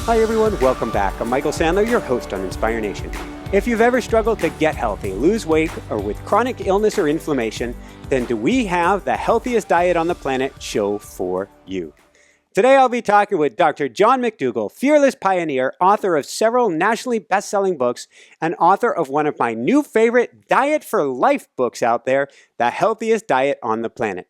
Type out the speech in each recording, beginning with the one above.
Hi everyone, welcome back. I'm Michael Sandler, your host on Inspire Nation. If you've ever struggled to get healthy, lose weight, or with chronic illness or inflammation, then do we have the healthiest diet on the planet show for you. Today I'll be talking with Dr. John McDougall, fearless pioneer, author of several nationally best-selling books, and author of one of my new favorite Diet for Life books out there, The Healthiest Diet on the Planet.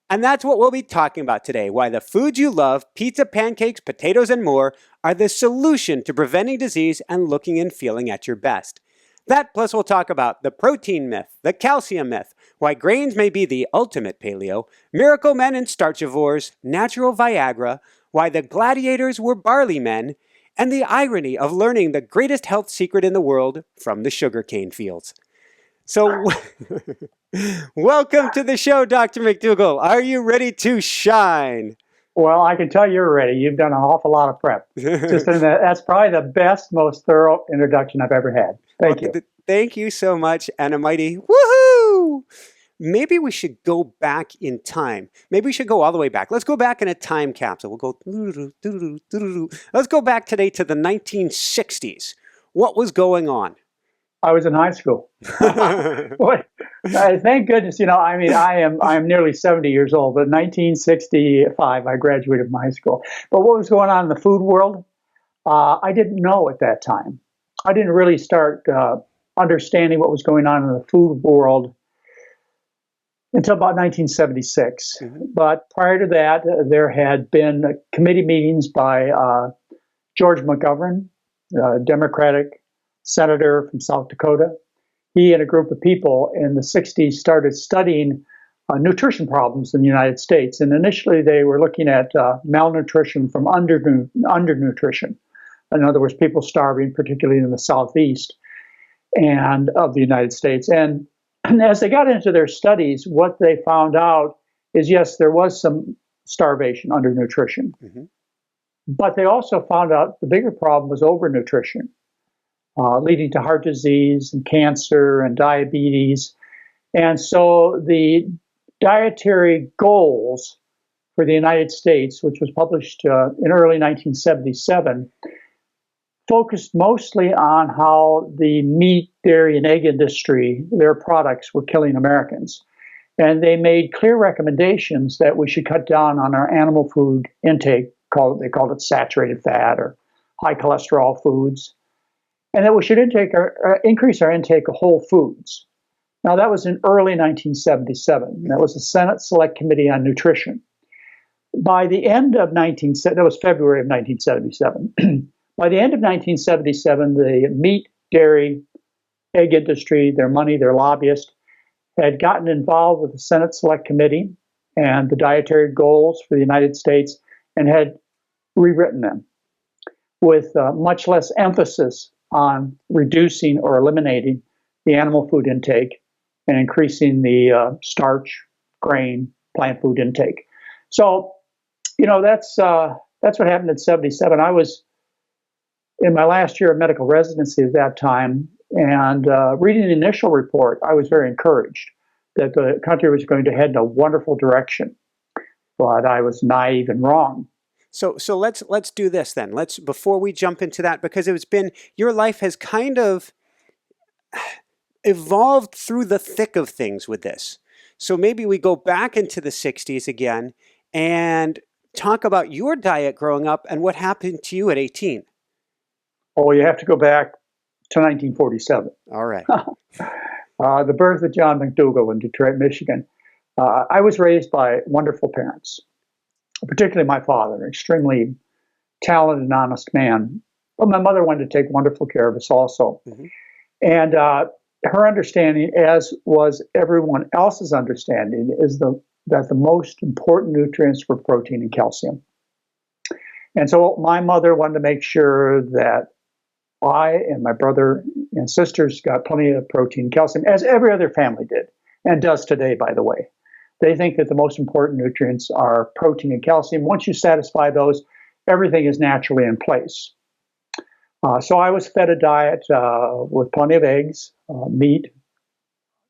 And that's what we'll be talking about today, why the foods you love, pizza, pancakes, potatoes, and more, are the solution to preventing disease and looking and feeling at your best. That plus we'll talk about the protein myth, the calcium myth, why grains may be the ultimate paleo, miracle men and starchivores, natural Viagra, why the gladiators were barley men, and the irony of learning the greatest health secret in the world from the sugarcane fields. So, welcome to the show, Dr. McDougall. Are you ready to shine? Well, I can tell you're ready. You've done an awful lot of prep. That's probably the best, most thorough introduction I've ever had. Thank you. Thank you so much, and a mighty woohoo! Maybe we should go back in time. Maybe we should go all the way back. Let's go back in a time capsule. We'll go. Let's go back today to the 1960s. What was going on? I was in high school. Thank goodness, I am nearly 70 years old, but in 1965, I graduated from high school. But what was going on in the food world? I didn't know at that time. I didn't really start understanding what was going on in the food world until about 1976. Mm-hmm. But prior to that, there had been committee meetings by George McGovern, Democratic senator from South Dakota. He and a group of people in the 60s started studying nutrition problems in the United States. And initially, they were looking at malnutrition from undernutrition. In other words, people starving, particularly in the Southeast and of the United States. And as they got into their studies, what they found out is, yes, there was some starvation, undernutrition. Mm-hmm. But they also found out the bigger problem was overnutrition, leading to heart disease and cancer and diabetes. And so the dietary goals for the United States, which was published in early 1977, focused mostly on how the meat, dairy, and egg industry, their products, were killing Americans. And they made clear recommendations that we should cut down on our animal food intake. They called it saturated fat or high cholesterol foods. And that we should increase our intake of whole foods. Now, that was in early 1977. That was the Senate Select Committee on Nutrition. By the end of that was February of 1977. By the end of 1977, the meat, dairy, egg industry, their money, their lobbyists, had gotten involved with the Senate Select Committee and the dietary goals for the United States and had rewritten them with much less emphasis on reducing or eliminating the animal food intake and increasing the starch, grain, plant food intake. So, that's what happened in 77. I was in my last year of medical residency at that time, and reading the initial report, I was very encouraged that the country was going to head in a wonderful direction. But I was naive and wrong. So let's do this then. Before we jump into that, because your life has kind of evolved through the thick of things with this. So maybe we go back into the 60s again and talk about your diet growing up and what happened to you at 18. Oh, you have to go back to 1947. All right. The birth of John McDougall in Detroit, Michigan. I was raised by wonderful parents, particularly my father, an extremely talented and honest man. But my mother wanted to take wonderful care of us also. Mm-hmm. And her understanding, as was everyone else's understanding, is that the most important nutrients were protein and calcium. And so my mother wanted to make sure that I and my brother and sisters got plenty of protein and calcium, as every other family did, and does today, by the way. They think that the most important nutrients are protein and calcium. Once you satisfy those, everything is naturally in place. So I was fed a diet with plenty of eggs, meat,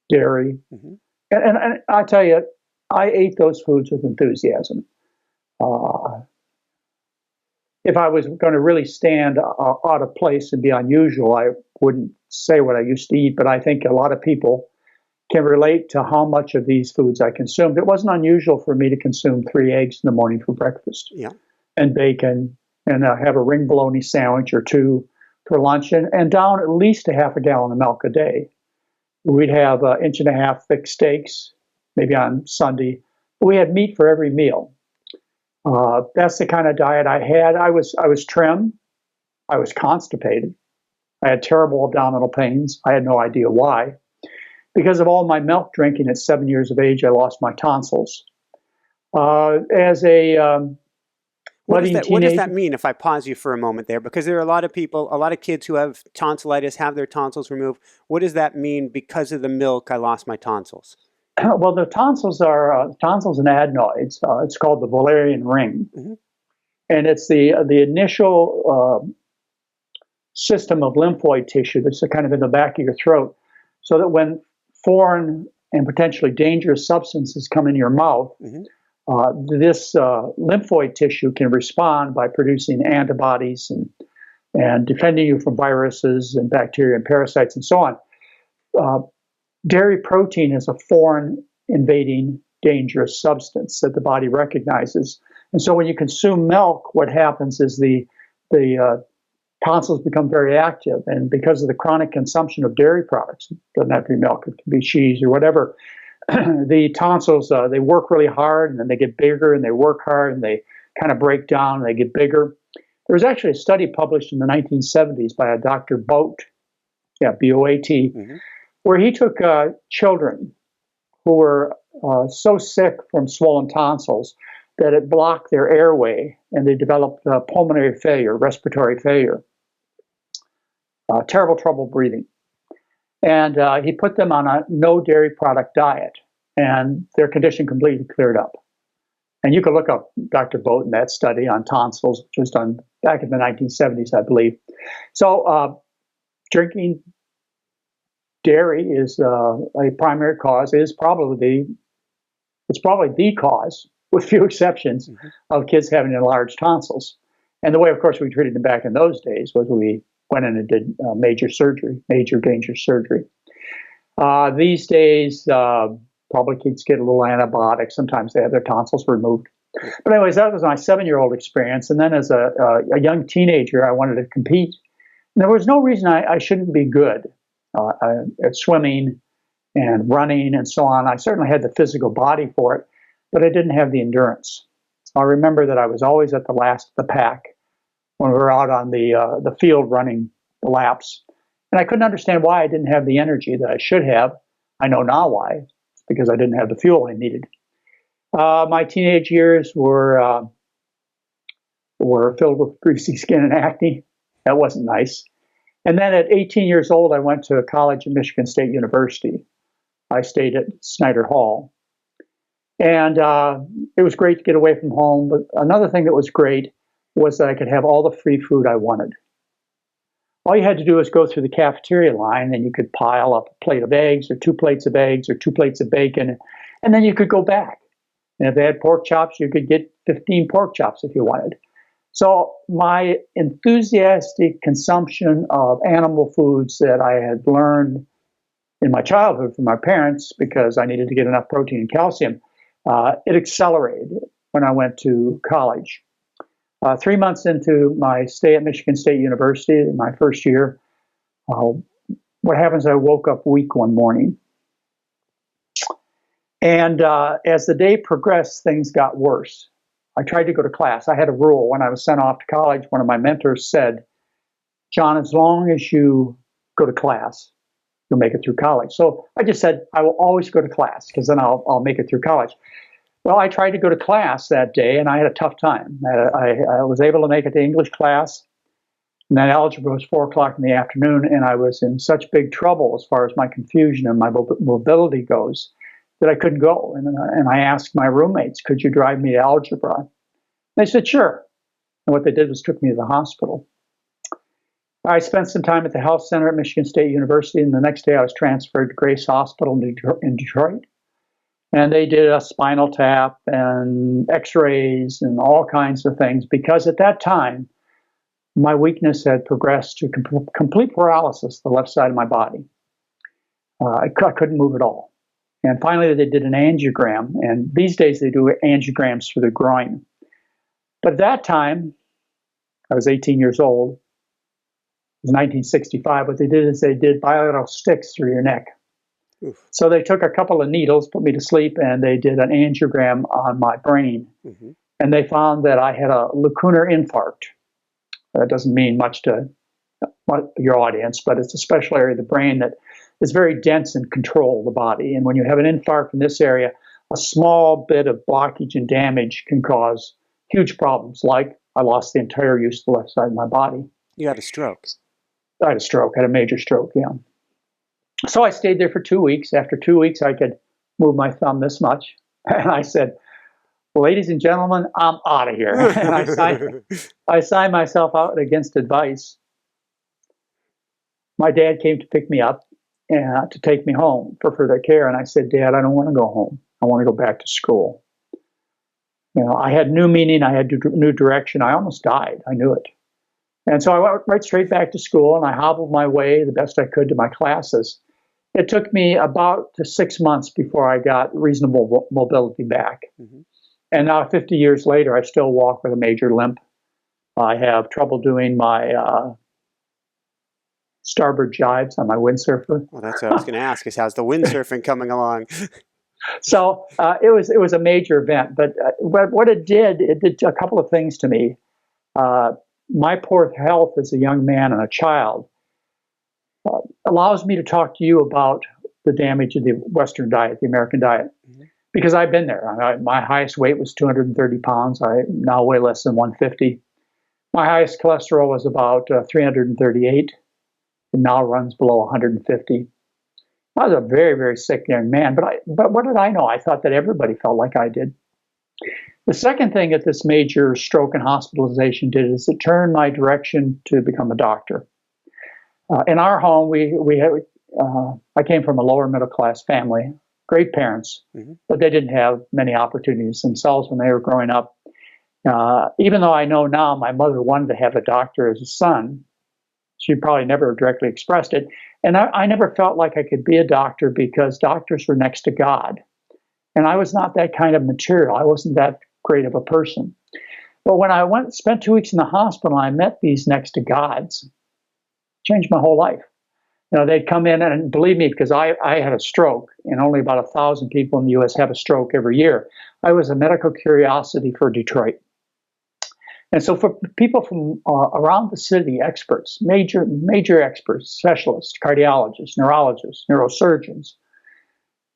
dairy. Mm-hmm. And I tell you, I ate those foods with enthusiasm. if I was going to really stand out of place and be unusual, I wouldn't say what I used to eat, but I think a lot of people can relate to how much of these foods I consumed. It wasn't unusual for me to consume 3 eggs in the morning for breakfast, Yeah. and bacon, and have a ring bologna sandwich or two for lunch, and down at least a half a gallon of milk a day. We'd have 1.5-inch thick steaks, maybe on Sunday. We had meat for every meal. That's the kind of diet I had. I was trim. I was constipated. I had terrible abdominal pains. I had no idea why. Because of all my milk drinking at 7 years of age, I lost my tonsils. As a What budding does teenager, that mean, if I pause you for a moment there? Because there are a lot of people, a lot of kids who have tonsillitis, have their tonsils removed. What does that mean? Because of the milk, I lost my tonsils. well, the tonsils are tonsils and adenoids. It's called the Valerian ring, Mm-hmm. and it's the initial system of lymphoid tissue that's kind of in the back of your throat, so that when foreign and potentially dangerous substances come in your mouth, Mm-hmm. this lymphoid tissue can respond by producing antibodies and defending you from viruses and bacteria and parasites and so on. Dairy protein is a foreign invading dangerous substance that the body recognizes. And so when you consume milk, what happens is the tonsils become very active. And because of the chronic consumption of dairy products, it doesn't have to be milk, it can be cheese or whatever, the tonsils, they work really hard, and then they get bigger, and they work hard, and they kind of break down, and they get bigger. There was actually a study published in the 1970s by a Dr. Boat, B-O-A-T, Mm-hmm. where he took children who were so sick from swollen tonsils that it blocked their airway, and they developed pulmonary failure, respiratory failure, terrible trouble breathing. And he put them on a no dairy product diet, and their condition completely cleared up. And you can look up Dr. Boat and that study on tonsils, which was done back in the 1970s, I believe. So drinking dairy is a primary cause. It's probably the cause, with few exceptions, Mm-hmm. of kids having enlarged tonsils. And the way, of course, we treated them back in those days was we went in and did major dangerous surgery. These days, probably kids get a little antibiotic. Sometimes they have their tonsils removed. But anyways, that was my 7-year-old experience. And then as a young teenager, I wanted to compete. And there was no reason I shouldn't be good at swimming and running and so on. I certainly had the physical body for it, but I didn't have the endurance. I remember that I was always at the last of the pack when we were out on the field running the laps. And I couldn't understand why I didn't have the energy that I should have. I know now why. It's because I didn't have the fuel I needed. My teenage years were filled with greasy skin and acne. That wasn't nice. And then at 18 years old, I went to college at Michigan State University. I stayed at Snyder Hall. And it was great to get away from home. But another thing that was great was that I could have all the free food I wanted. All you had to do was go through the cafeteria line, and you could pile up a plate of eggs or 2 plates of eggs or 2 plates of bacon, and then you could go back. And if they had pork chops, you could get 15 pork chops if you wanted. So my enthusiastic consumption of animal foods that I had learned in my childhood from my parents, because I needed to get enough protein and calcium, it accelerated when I went to college. 3 months into my stay at Michigan State University, in my first year, what happens is I woke up weak one morning. And as the day progressed, things got worse. I tried to go to class. I had a rule. When I was sent off to college, one of my mentors said, "John, as long as you go to class, you'll make it through college." So I just said, I will always go to class, because then I'll make it through college. Well, I tried to go to class that day, and I had a tough time. I was able to make it to English class, and then algebra was 4 o'clock in the afternoon, and I was in such big trouble as far as my confusion and my mobility goes that I couldn't go. And I asked my roommates, "Could you drive me to algebra?" They said, "Sure." And what they did was took me to the hospital. I spent some time at the health center at Michigan State University, and the next day I was transferred to Grace Hospital in Detroit. And they did a spinal tap and x-rays and all kinds of things, because at that time, my weakness had progressed to complete paralysis, the left side of my body. I couldn't move at all. And finally, they did an angiogram. And these days, they do angiograms for the groin. But at that time, I was 18 years old. It was 1965. What they did is they did bilateral sticks through your neck. Oof. So they took a couple of needles, put me to sleep, and they did an angiogram on my brain. Mm-hmm. And they found that I had a lacunar infarct. That doesn't mean much to your audience, but it's a special area of the brain that is very dense and control the body. And when you have an infarct in this area, a small bit of blockage and damage can cause huge problems, like I lost the entire use of the left side of my body. You had a stroke. I had a stroke, had a major stroke, yeah. So I stayed there for 2 weeks. After 2 weeks, I could move my thumb this much. And I said, ladies and gentlemen, I'm out of here. And I signed myself out against advice. My dad came to pick me up and to take me home for further care. And I said, Dad, I don't want to go home. I want to go back to school. I had new meaning. I had new direction. I almost died. I knew it. And so I went right straight back to school, and I hobbled my way the best I could to my classes. It took me about 6 months before I got reasonable mobility back. Mm-hmm. And now 50 years later, I still walk with a major limp. I have trouble doing my starboard jives on my windsurfer. Well, that's what I was going to ask, is how's the windsurfing coming along? So it was a major event. But what it did a couple of things to me. My poor health as a young man and a child allows me to talk to you about the damage of the Western diet, the American diet, mm-hmm. because I've been there. My highest weight was 230 pounds. I now weigh less than 150. My highest cholesterol was about 338. It now runs below 150. I was a very, very sick young man, but what did I know? I thought that everybody felt like I did. The second thing that this major stroke and hospitalization did is it turned my direction to become a doctor. In our home, I came from a lower middle class family, great parents, mm-hmm. but they didn't have many opportunities themselves when they were growing up. Even though I know now my mother wanted to have a doctor as a son, she probably never directly expressed it. And I never felt like I could be a doctor because doctors were next to God. And I was not that kind of material. I wasn't that great of a person. But when I spent 2 weeks in the hospital, I met these next to gods. Changed my whole life. They'd come in, and believe me, because I had a stroke, and only about 1,000 people in the U.S. have a stroke every year. I was a medical curiosity for Detroit. And so for people from around the city, experts, major experts, specialists, cardiologists, neurologists, neurosurgeons,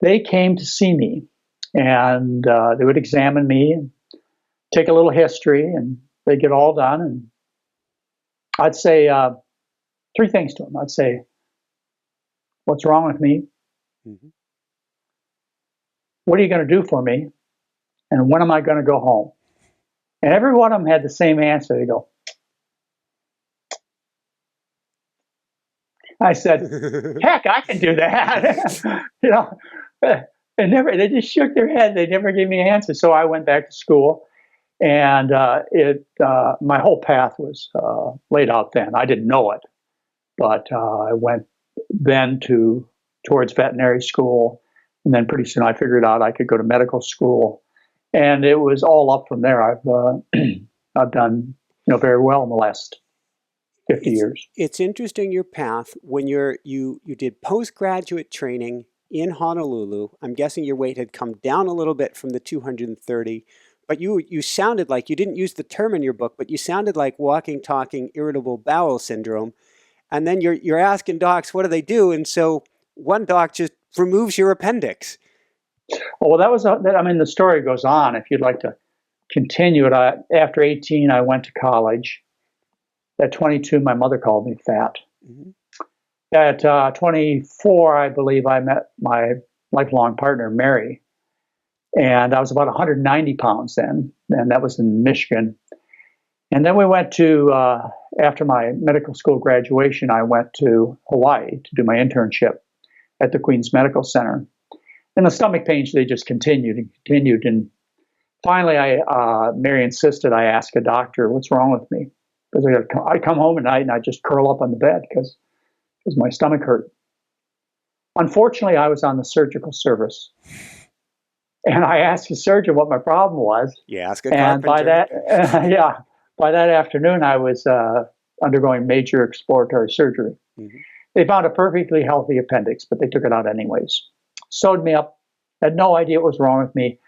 they came to see me, and they would examine me and take a little history, and they'd get all done. And I'd say 3 things to them. I'd say, what's wrong with me? Mm-hmm. What are you going to do for me? And when am I going to go home? And every one of them had the same answer. They go, I said, heck, I can do that. They just shook their head. They never gave me an answer. So I went back to school, and my whole path was laid out then. I didn't know it, but I went then towards veterinary school, and then pretty soon I figured out I could go to medical school. And it was all up from there. I've done very well in the last 50 years. It's interesting, your path. When you did postgraduate training in Honolulu, I'm guessing your weight had come down a little bit from the 230, but you sounded like, you didn't use the term in your book, but you sounded like walking, talking, irritable bowel syndrome. And then you're asking docs, what do they do? And so one doc just removes your appendix. Well, the story goes on. If you'd like to continue it, after 18, I went to college. At 22, my mother called me fat. Mm-hmm. At 24, I believe I met my lifelong partner, Mary. And I was about 190 pounds then, and that was in Michigan. And then we went to, after my medical school graduation, I went to Hawaii to do my internship at the Queens Medical Center. And the stomach pains, they just continued. And finally, Mary insisted I ask a doctor, what's wrong with me? because I'd come home at night and I'd just curl up on the bed because my stomach hurt. Unfortunately, I was on the surgical service, and I asked the surgeon what my problem was. You ask a And carpenter. by that afternoon, I was undergoing major exploratory surgery. Mm-hmm. They found a perfectly healthy appendix, but they took it out anyways. Sewed me up. Had no idea what was wrong with me.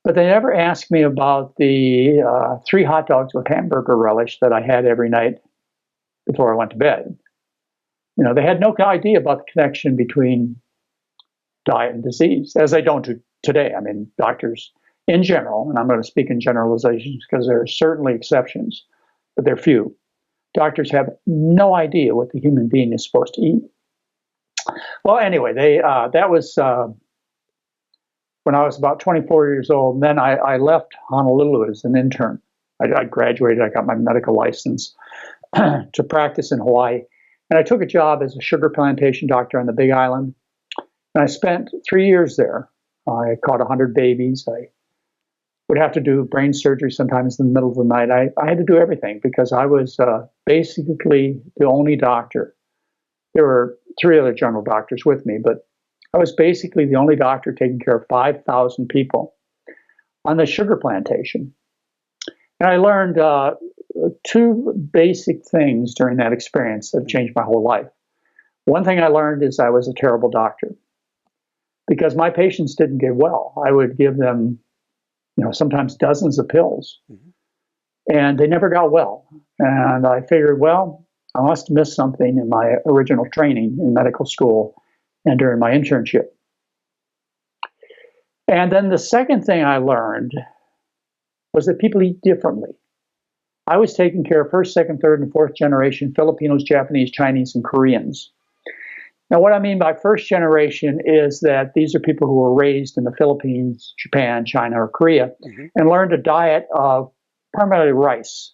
But they never asked me about the 3 hot dogs with hamburger relish that I had every night before I went to bed. You know, they had no idea about the connection between diet and disease, as they don't do today. I mean, doctors in general, and I'm going to speak in generalizations because there are certainly exceptions, but they're few. Doctors have no idea what the human being is supposed to eat. Well, anyway, that was when I was about 24 years old. And then I left Honolulu as an intern. I graduated. I got my medical license to practice in Hawaii. And I took a job as a sugar plantation doctor on the Big Island. And I spent 3 years there. I caught 100 babies. I would have to do brain surgery sometimes in the middle of the night. I had to do everything because I was basically the only doctor. There were 3 other general doctors with me, but I was basically the only doctor taking care of 5,000 people on the sugar plantation. And I learned 2 basic things during that experience that changed my whole life. One thing I learned is I was a terrible doctor because my patients didn't get well. I would give them, sometimes dozens of pills, and they never got well. And I figured, well, I must have missed something in my original training in medical school and during my internship. And then the second thing I learned was that people eat differently. I was taking care of first, second, third, and fourth generation Filipinos, Japanese, Chinese, and Koreans. Now, what I mean by first generation is that these are people who were raised in the Philippines, Japan, China, or Korea, and learned a diet of primarily rice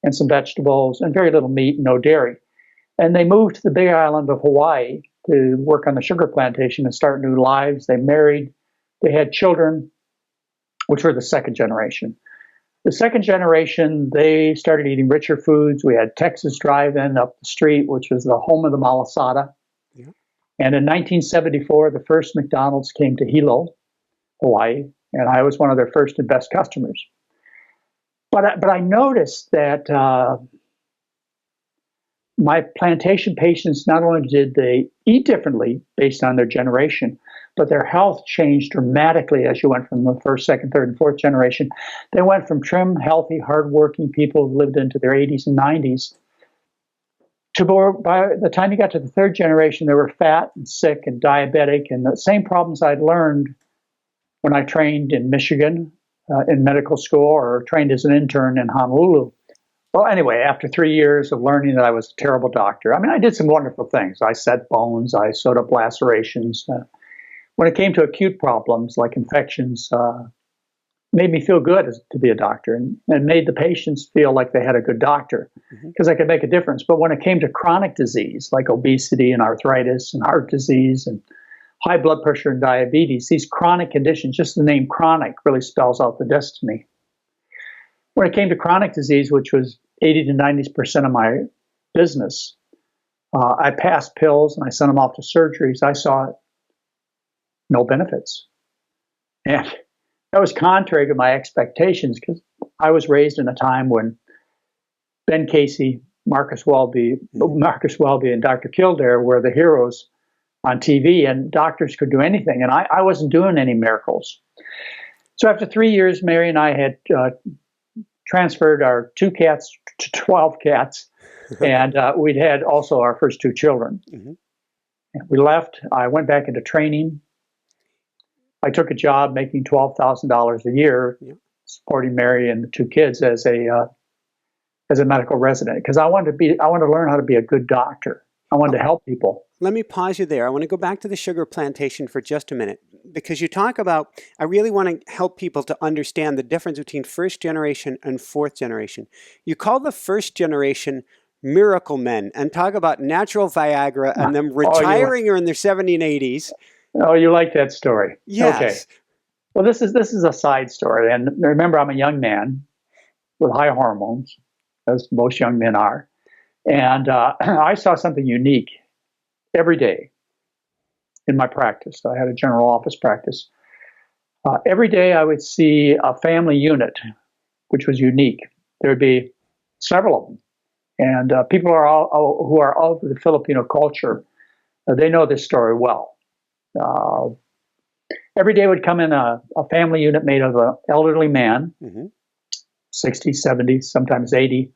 and some vegetables and very little meat and no dairy. And they moved to the Big Island of Hawaii to work on the sugar plantation and start new lives. They married, they had children, which were the second generation. The second generation, they started eating richer foods. We had Texas Drive-In up the street, which was the home of the malasada. Yeah. And in 1974, the first McDonald's came to Hilo, Hawaii, and I was one of their first and best customers. But I noticed that my plantation patients, not only did they eat differently based on their generation, but their health changed dramatically as you went from the first, second, third, and fourth generation. They went from trim, healthy, hardworking people who lived into their 80s and 90s to by the time you got to the third generation, they were fat and sick and diabetic, and the same problems I'd learned when I trained in Michigan in medical school or trained as an intern in Honolulu. Well, anyway, after 3 years of learning that I was a terrible doctor, I did some wonderful things. I set bones, I sewed up lacerations. When it came to acute problems like infections, made me feel good to be a doctor and made the patients feel like they had a good doctor because I could make a difference. But when it came to chronic disease like obesity and arthritis and heart disease and high blood pressure and diabetes, these chronic conditions, just the name chronic really spells out the destiny. When it came to chronic disease, which was 80 to 90% of my business, I passed pills and I sent them off to surgeries. I saw no benefits. And that was contrary to my expectations because I was raised in a time when Ben Casey, Marcus Welby, and Dr. Kildare were the heroes on TV, and doctors could do anything. And I wasn't doing any miracles. So after 3 years, Mary and I had transferred our 2 cats to 12 cats, and we'd had also our first 2 children. And we left. I went back into training. I took a job making $12,000 a year, supporting Mary and the 2 kids as a medical resident because I wanted to learn how to be a good doctor. I wanted to help people. Let me pause you there. I want to go back to the sugar plantation for just a minute because you talk about, I really want to help people to understand the difference between first generation and fourth generation. You call the first generation miracle men and talk about natural Viagra and them retiring or in their 70s and 80s. Oh, you like that story? Yes. Okay. Well, this is a side story, and remember, I'm a young man with high hormones, as most young men are. And I saw something unique every day in my practice. I had a general office practice. Every day I would see a family unit, which was unique. There would be several of them. And people who are of the Filipino culture, they know this story well. Every day would come in a family unit made of an elderly man, 60, 70, sometimes 80,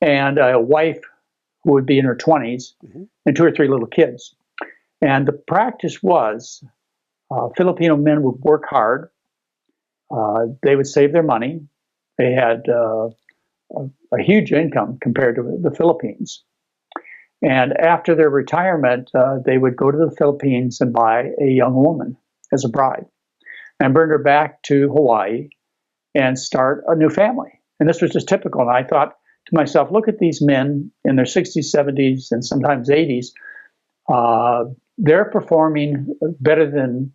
and a wife who would be in her 20s, and 2 or 3 little kids. And the practice was Filipino men would work hard. They would save their money. They had a huge income compared to the Philippines. And after their retirement, they would go to the Philippines and buy a young woman as a bride and bring her back to Hawaii and start a new family. And this was just typical. And I thought to myself, look at these men in their 60s, 70s, and sometimes 80s. They're performing better than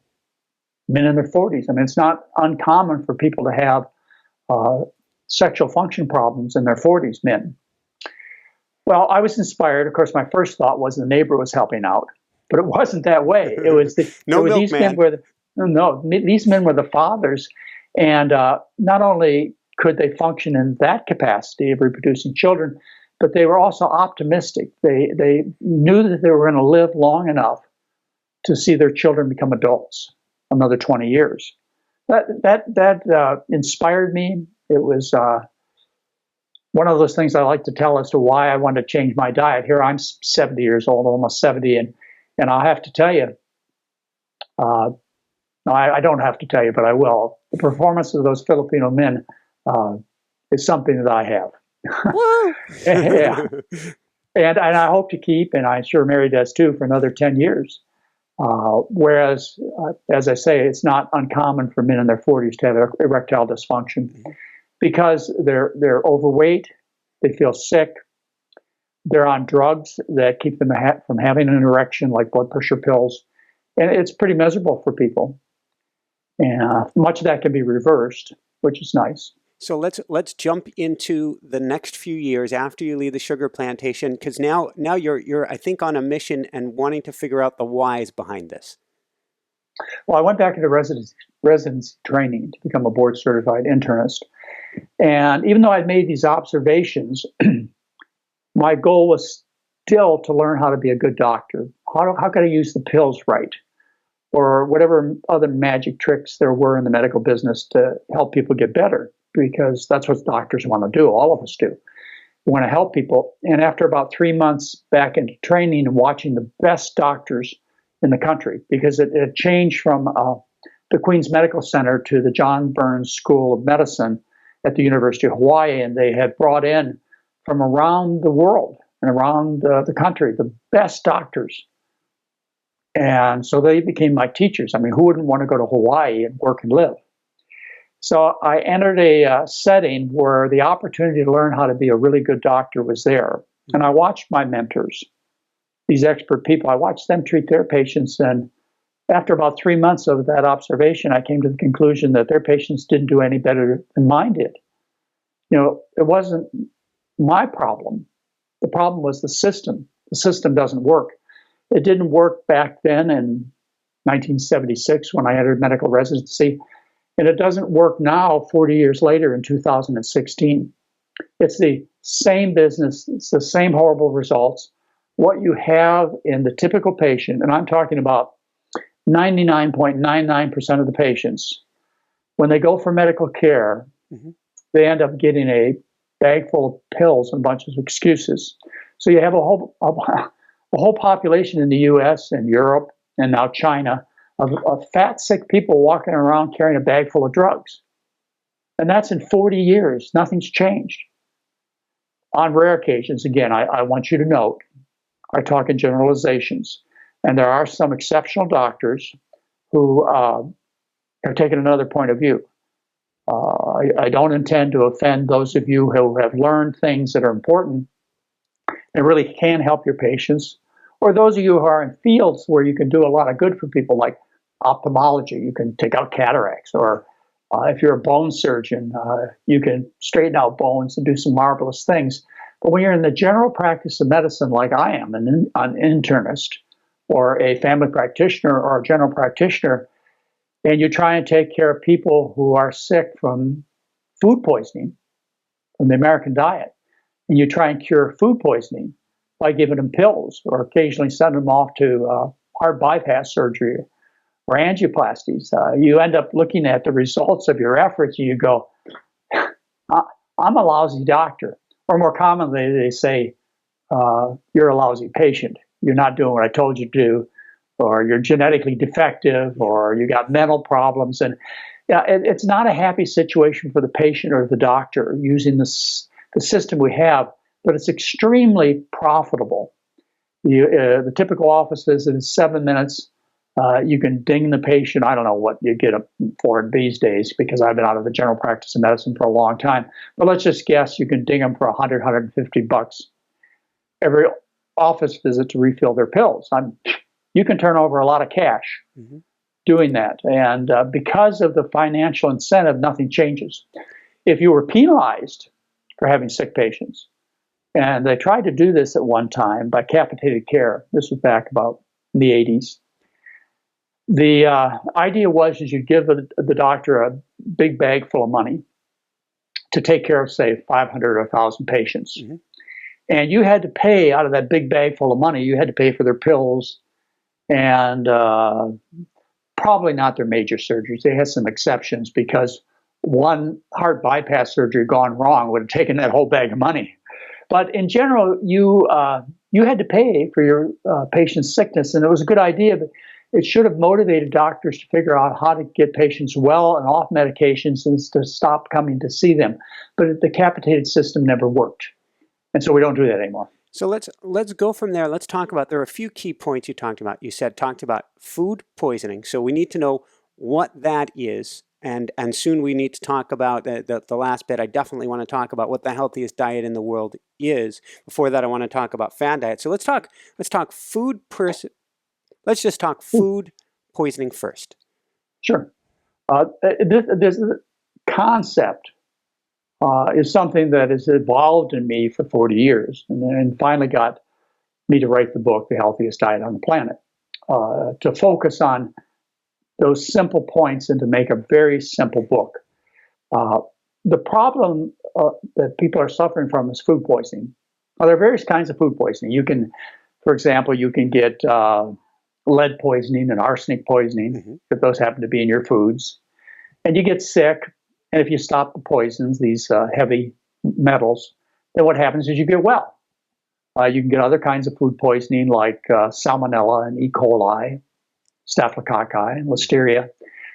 men in their 40s. I mean, it's not uncommon for people to have sexual function problems in their 40s, men. Well, I was inspired. Of course, my first thought was the neighbor was helping out, but it wasn't that way. It was these men were these men were the fathers, and not only could they function in that capacity of reproducing children, but they were also optimistic. They knew that they were going to live long enough to see their children become adults, another 20 years. That inspired me. It was one of those things I like to tell as to why I wanted to change my diet. Here I'm 70 years old, almost 70, and I'll have to tell you, no, I don't have to tell you, but I will. The performance of those Filipino men is something that I have. Yeah. And I hope to keep, and I'm sure Mary does too, for another 10 years. Whereas, as I say, it's not uncommon for men in their 40s to have erectile dysfunction because they're overweight, they feel sick, they're on drugs that keep them from having an erection, like blood pressure pills, and it's pretty miserable for people. And much of that can be reversed, which is nice. So let's jump into the next few years after you leave the sugar plantation, because now you're I think on a mission and wanting to figure out the whys behind this. Well, I went back into residency training to become a board certified internist, and even though I'd made these observations, my goal was still to learn how to be a good doctor. How could I use the pills right, or whatever other magic tricks there were in the medical business to help people get better. Because that's what doctors want to do. All of us do. We want to help people. And after about 3 months back into training and watching the best doctors in the country, because it changed from the Queen's Medical Center to the John Burns School of Medicine at the University of Hawaii, and they had brought in from around the world and around the country the best doctors. And so they became my teachers. I mean, who wouldn't want to go to Hawaii and work and live? So I entered a setting where the opportunity to learn how to be a really good doctor was there. And I watched my mentors, these expert people, I watched them treat their patients. And after about 3 months of that observation, I came to the conclusion that their patients didn't do any better than mine did. You know, it wasn't my problem. The problem was the system. The system doesn't work. It didn't work back then in 1976 when I entered medical residency. And it doesn't work now, 40 years later in 2016. It's the same business. It's the same horrible results. What you have in the typical patient, and I'm talking about 99.99% of the patients, when they go for medical care, they end up getting a bag full of pills and a bunch of excuses. So you have a whole population in the U.S. and Europe and now China of fat, sick people walking around carrying a bag full of drugs. And that's in 40 years. Nothing's changed. On rare occasions, again, I want you to note, I talk in generalizations. And there are some exceptional doctors who have taken another point of view. I don't intend to offend those of you who have learned things that are important and really can help your patients, or those of you who are in fields where you can do a lot of good for people, like ophthalmology. You can take out cataracts, or If you're a bone surgeon, you can straighten out bones and do some marvelous things. But when you're in the general practice of medicine, like I am, an internist or a family practitioner or a general practitioner, and you try and take care of people who are sick from food poisoning, from the American diet, and you try and cure food poisoning by giving them pills or occasionally send them off to heart bypass surgery or angioplasties, you end up looking at the results of your efforts and you go, I'm a lousy doctor. Or more commonly, they say, you're a lousy patient. You're not doing what I told you to do, or you're genetically defective, or you got mental problems. And yeah, it's not a happy situation for the patient or the doctor using the system we have, but it's extremely profitable. The typical office visit is 7 minutes. You can ding the patient. I don't know what you get for it these days because I've been out of the general practice of medicine for a long time. But let's just guess you can ding them for $100, $150 every office visit to refill their pills. You can turn over a lot of cash doing that. And because of the financial incentive, nothing changes. If you were penalized for having sick patients, and they tried to do this at one time by capitated care, this was back about in the 80s. The idea was is you'd give the doctor a big bag full of money to take care of, say, 500 or 1,000 patients. And you had to pay out of that big bag full of money, you had to pay for their pills and probably not their major surgeries. They had some exceptions because one heart bypass surgery gone wrong would have taken that whole bag of money. But in general, you had to pay for your patient's sickness, and it was a good idea, but it should have motivated doctors to figure out how to get patients well and off medications and to stop coming to see them. But the capitated system never worked. And so we don't do that anymore. So let's go from there. Let's talk about, there are a few key points you talked about. You talked about food poisoning. So we need to know what that is. And soon we need to talk about the last bit. I definitely want to talk about what the healthiest diet in the world is. Before that, I want to talk about fad diet. So let's talk food Let's just talk food poisoning first. Sure. This concept is something that has evolved in me for 40 years and finally got me to write the book, The Healthiest Diet on the Planet, to focus on those simple points and to make a very simple book. The problem that people are suffering from is food poisoning. Now, there are various kinds of food poisoning. You can, for example, you can get lead poisoning and arsenic poisoning, if those happen to be in your foods. And you get sick, and if you stop the poisons, these heavy metals, then what happens is you get well. You can get other kinds of food poisoning like salmonella and E. coli, staphylococci, and listeria.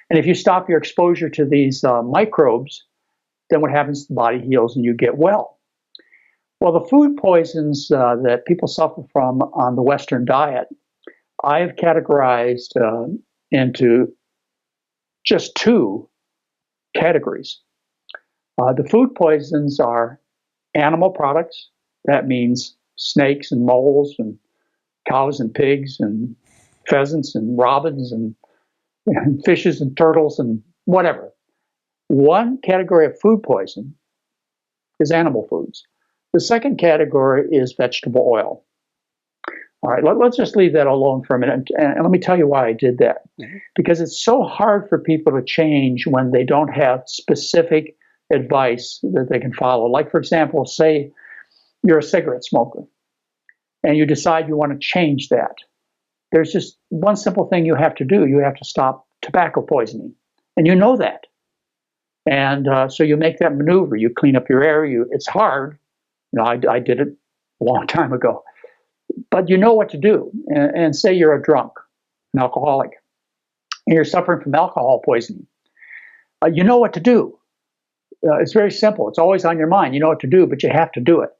And if you stop your exposure to these microbes, then what happens? The body heals and you get well. Well, the food poisons that people suffer from on the Western diet, I have categorized into just two categories. The food poisons are animal products. That means snakes and moles and cows and pigs and pheasants and robins and fishes and turtles and whatever. One category of food poison is animal foods. The second category is vegetable oil. All right, let's just leave that alone for a minute. And let me tell you why I did that. Because it's so hard for people to change when they don't have specific advice that they can follow. Like, for example, say you're a cigarette smoker and you decide you want to change that. There's just one simple thing you have to do. You have to stop tobacco poisoning. And you know that. And so you make that maneuver. You clean up your air. It's hard. I did it a long time ago. But you know what to do. And say you're a drunk, an alcoholic, and you're suffering from alcohol poisoning. You know what to do. It's very simple. It's always on your mind. You know what to do, but you have to do it.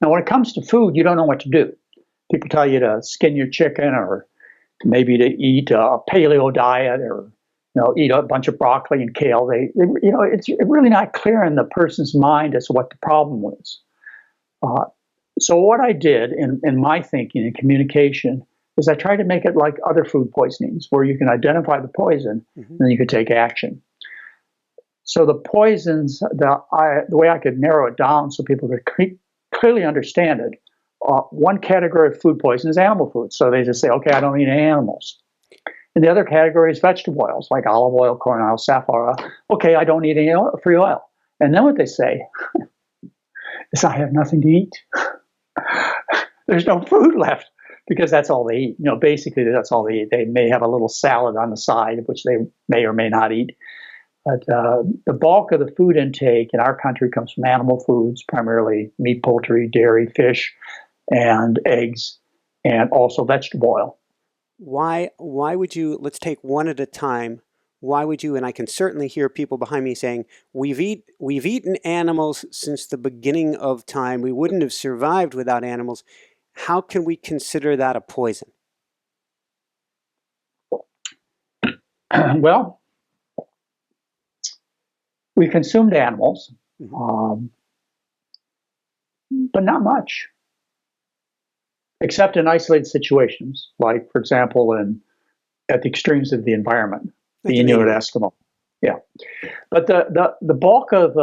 Now, when it comes to food, you don't know what to do. People tell you to skin your chicken or maybe to eat a paleo diet or eat a bunch of broccoli and kale. It's really not clear in the person's mind as to what the problem was. So what I did in my thinking and communication is I tried to make it like other food poisonings, where you can identify the poison and then you can take action. So the poisons, the way I could narrow it down so people could clearly understand it, one category of food poison is animal food. So they just say, okay, I don't eat any animals. And the other category is vegetable oils, like olive oil, corn oil, safflower oil. Okay, I don't eat any free oil. And then what they say is, I have nothing to eat. There's no food left because that's all they eat. Basically, that's all they eat. They may have a little salad on the side, which they may or may not eat. But the bulk of the food intake in our country comes from animal foods, primarily meat, poultry, dairy, fish, and eggs, and also vegetable oil. Why would you, let's take one at a time, why would you, and I can certainly hear people behind me saying, we've eaten animals since the beginning of time, we wouldn't have survived without animals. How can we consider that a poison? Well, we consumed animals, but not much, except in isolated situations, like, for example, at the extremes of the environment, the Inuit Eskimo. Yeah. But the bulk of,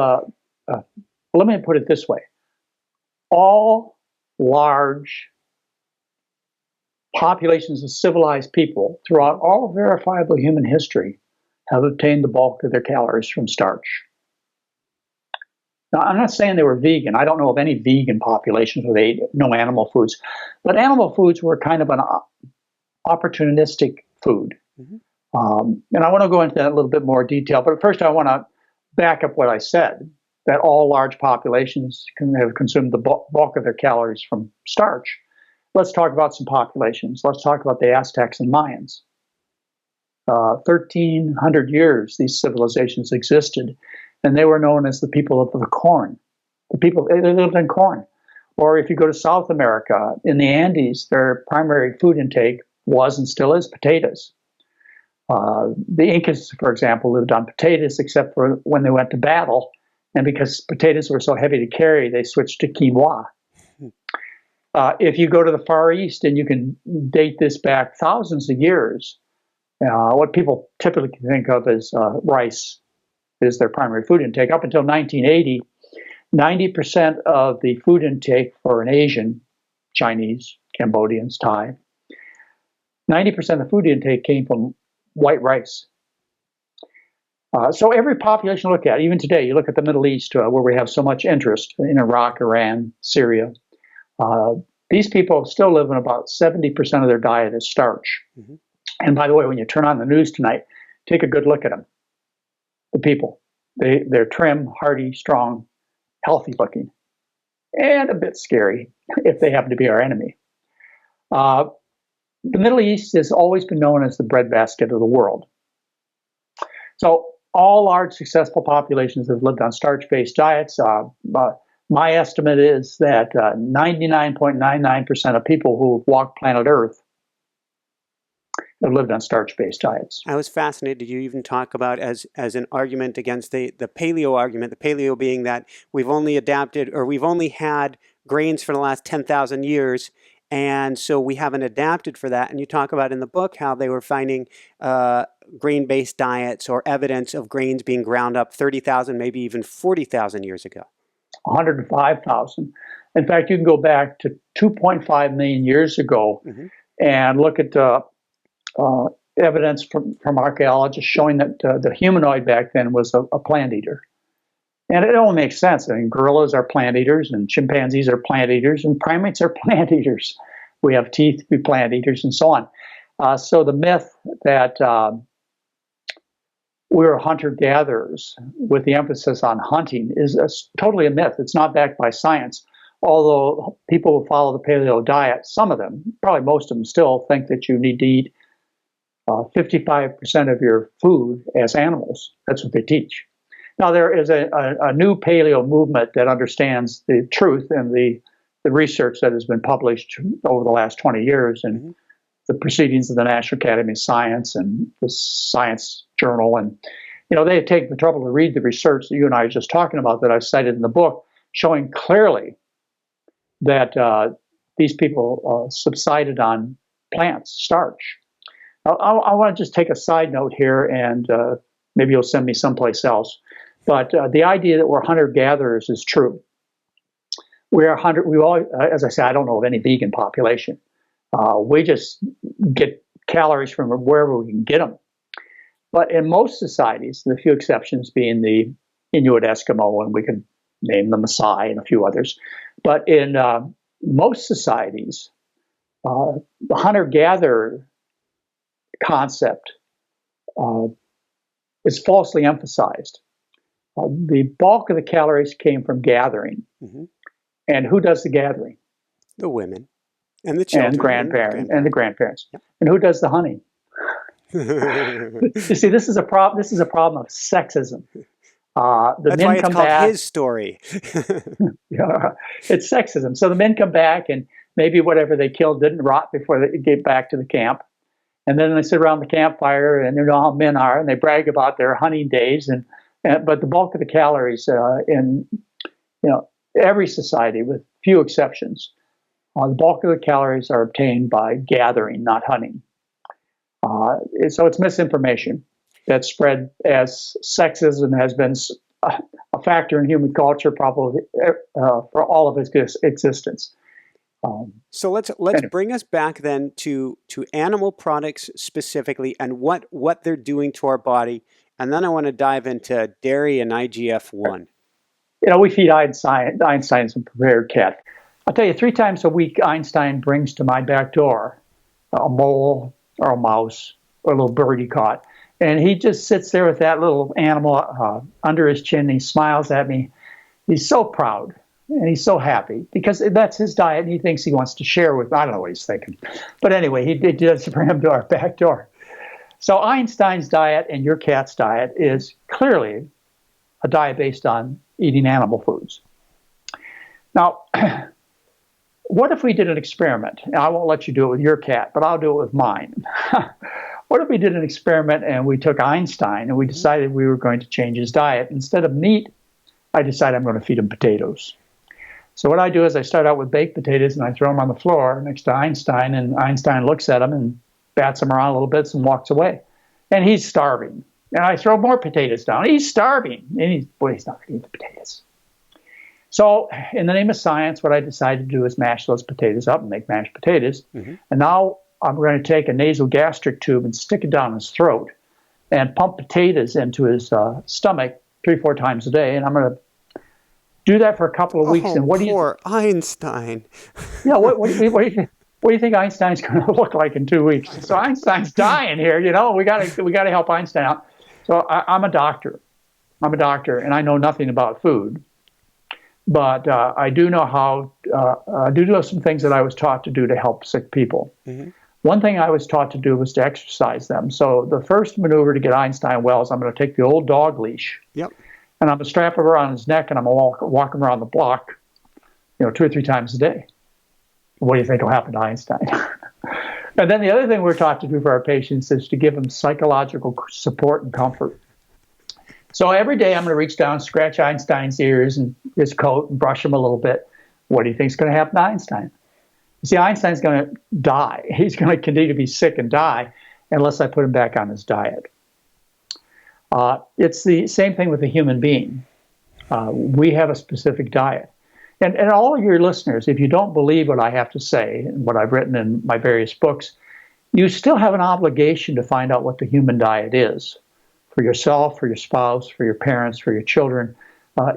let me put it this way, all large populations of civilized people throughout all verifiable human history have obtained the bulk of their calories from starch. Now, I'm not saying they were vegan. I don't know of any vegan populations where they ate no animal foods. But animal foods were kind of an opportunistic food. And I want to go into that in a little bit more detail. But first, I want to back up what I said, that all large populations have consumed the bulk of their calories from starch. Let's talk about some populations. Let's talk about the Aztecs and Mayans. 1,300 years these civilizations existed, and they were known as the people of the corn. They lived on corn. Or if you go to South America, in the Andes, their primary food intake was and still is potatoes. The Incas, for example, lived on potatoes except for when they went to battle. And because potatoes were so heavy to carry, they switched to quinoa. If you go to the Far East, and you can date this back thousands of years, what people typically think of as rice is their primary food intake. Up until 1980, 90% of the food intake for an Asian, Chinese, Cambodians, Thai, 90% of the food intake came from white rice. So every population you look at, even today, you look at the Middle East, where we have so much interest in Iraq, Iran, Syria, these people still live on about 70% of their diet is starch. And by the way, when you turn on the news tonight, take a good look at them. The people, they're trim, hardy, strong, healthy looking, and a bit scary if they happen to be our enemy. The Middle East has always been known as the breadbasket of the world. So all large successful populations have lived on starch-based diets. My estimate is that 99.99% of people who walk planet Earth have lived on starch-based diets. I was fascinated. You even talk about as an argument against the paleo argument, the paleo being that we've only adapted, or we've only had grains for the last 10,000 years, and so we haven't adapted for that. And you talk about in the book how they were finding grain-based diets or evidence of grains being ground up 30,000, maybe even 40,000 years ago. 105,000. In fact, you can go back to 2.5 million years ago and look at evidence from archaeologists showing that the humanoid back then was a plant eater. And it all makes sense. I mean, gorillas are plant eaters, and chimpanzees are plant eaters, and primates are plant eaters. We have teeth, we plant eaters, and so on. So the myth that we were hunter-gatherers with the emphasis on hunting is totally a myth. It's not backed by science. Although people who follow the paleo diet, some of them, probably most of them, still think that you need to eat 55% of your food as animals. That's what they teach. Now, there is a new paleo movement that understands the truth and the research that has been published over the last 20 years in the proceedings of the National Academy of Science and the Science Journal. And, they take the trouble to read the research that you and I are just talking about that I've cited in the book, showing clearly that these people subsided on plants, starch. I want to just take a side note here, and maybe you'll send me someplace else. But the idea that we're hunter-gatherers is true. We're hunter. We all, as I say, I don't know of any vegan population. We just get calories from wherever we can get them. But in most societies, the few exceptions being the Inuit Eskimo, and we can name the Maasai and a few others. But in most societies, the hunter-gatherer concept is falsely emphasized. The bulk of the calories came from gathering. Mm-hmm. And who does the gathering? The women and the children. And the grandparents. Yep. And who does the hunting? You see, this is a problem. This is a problem of sexism. That's why it's called His Story. Yeah, it's sexism. So the men come back, and maybe whatever they killed didn't rot before they get back to the camp. And then they sit around the campfire, and you know how men are, and they brag about their hunting days. But the bulk of the calories in every society, with few exceptions, the bulk of the calories are obtained by gathering, not hunting. So it's misinformation that's spread as sexism has been a factor in human culture probably for all of its existence. So let's bring us back then to animal products specifically and what they're doing to our body, and then I want to dive into dairy and IGF-1. We feed Einstein some prepared cat. I'll tell you, 3 times a week Einstein brings to my back door a mole or a mouse or a little bird he caught. And he just sits there with that little animal under his chin, and he smiles at me. He's so proud, and he's so happy, because that's his diet, and he thinks he wants to share with, I don't know what he's thinking. But anyway, he does bring him to our back door. So Einstein's diet and your cat's diet is clearly a diet based on eating animal foods. Now, what if we did an experiment? Now, I won't let you do it with your cat, but I'll do it with mine. What if we did an experiment and we took Einstein and we decided we were going to change his diet? Instead of meat, I decided I'm going to feed him potatoes. So what I do is I start out with baked potatoes and I throw them on the floor next to Einstein, and Einstein looks at them and bats them around a little bit and walks away. And he's starving. And I throw more potatoes down. He's starving. And he's not going to eat the potatoes. So in the name of science, what I decided to do is mash those potatoes up and make mashed potatoes. Mm-hmm. And now I'm going to take a nasogastric tube and stick it down his throat and pump potatoes into his stomach 3-4 times a day. And I'm going to do that for a couple of weeks. And what poor Einstein. Yeah, what do you think Einstein's going to look like in 2 weeks? So Einstein's dying here. We got to help Einstein out. So I'm a doctor. And I know nothing about food. But I do know I do know some things that I was taught to do to help sick people. Mm-hmm. One thing I was taught to do was to exercise them. So the first maneuver to get Einstein well is I'm going to take the old dog leash. Yep. And I'm going to strap it around his neck, and I'm going to walk him around the block, 2 or 3 times a day. What do you think will happen to Einstein? And then the other thing we're taught to do for our patients is to give them psychological support and comfort. So every day I'm going to reach down, scratch Einstein's ears and his coat and brush him a little bit. What do you think is going to happen to Einstein? You see, Einstein's going to die. He's going to continue to be sick and die unless I put him back on his diet. It's the same thing with a human being. We have a specific diet. And all of your listeners, if you don't believe what I have to say and what I've written in my various books, you still have an obligation to find out what the human diet is. For yourself, for your spouse, for your parents, for your children.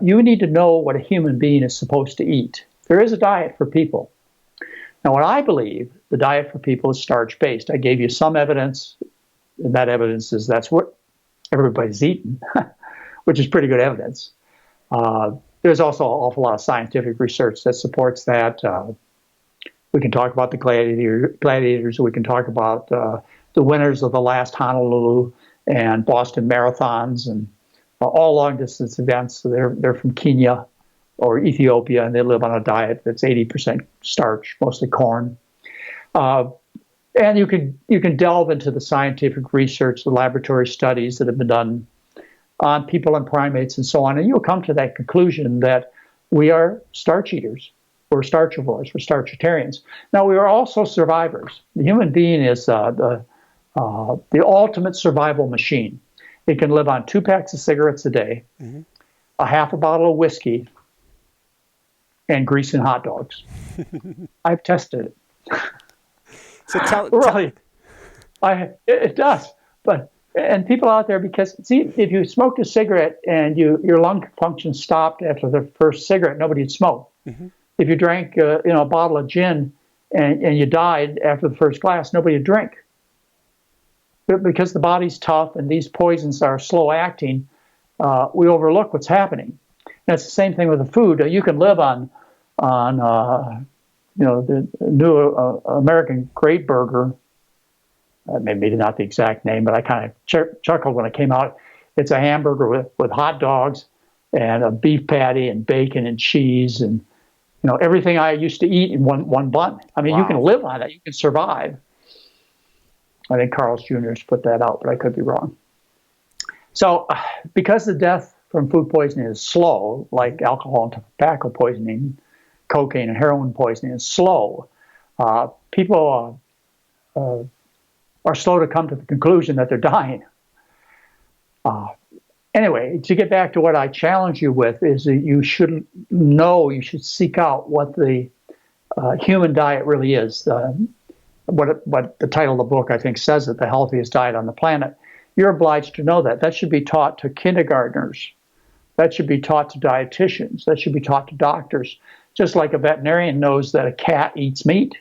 You need to know what a human being is supposed to eat. There is a diet for people. Now, what I believe, the diet for people is starch-based. I gave you some evidence, and that evidence is that's what everybody's eating, which is pretty good evidence. There's also an awful lot of scientific research that supports that. We can talk about the gladiators. We can talk about the winners of the last Honolulu and Boston marathons and all long-distance events. So they're from Kenya or Ethiopia, and they live on a diet that's 80% starch, mostly corn. And you can delve into the scientific research, the laboratory studies that have been done on people and primates and so on, and you'll come to that conclusion that we are starch eaters. We're starchivores. We're starchitarians. Now, we are also survivors. The human being is the ultimate survival machine. It can live on 2 packs of cigarettes a day. Mm-hmm. a half a bottle of whiskey and grease and hot dogs. I've tested it. So Really, it does. And people out there, because see, if you smoked a cigarette and your lung function stopped after the first cigarette, nobody would smoke. Mm-hmm. If you drank a bottle of gin and you died after the first glass, nobody would drink. But because the body's tough and these poisons are slow acting, we overlook what's happening. And it's the same thing with the food. You can live on the new American Great Burger. Maybe not the exact name, but I kind of chuckled when it came out. It's a hamburger with hot dogs and a beef patty and bacon and cheese and everything I used to eat in one bun. I mean, wow. You can live on it. You can survive. I think Carl's Jr. has put that out, but I could be wrong. So because the death from food poisoning is slow, like alcohol and tobacco poisoning, cocaine and heroin poisoning is slow, people are slow to come to the conclusion that they're dying. Anyway, to get back to what I challenge you with is that you should seek out what the human diet really is. What the title of the book, I think, says it, the healthiest diet on the planet. You're obliged to know that. That should be taught to kindergartners. That should be taught to dietitians. That should be taught to doctors. Just like a veterinarian knows that a cat eats meat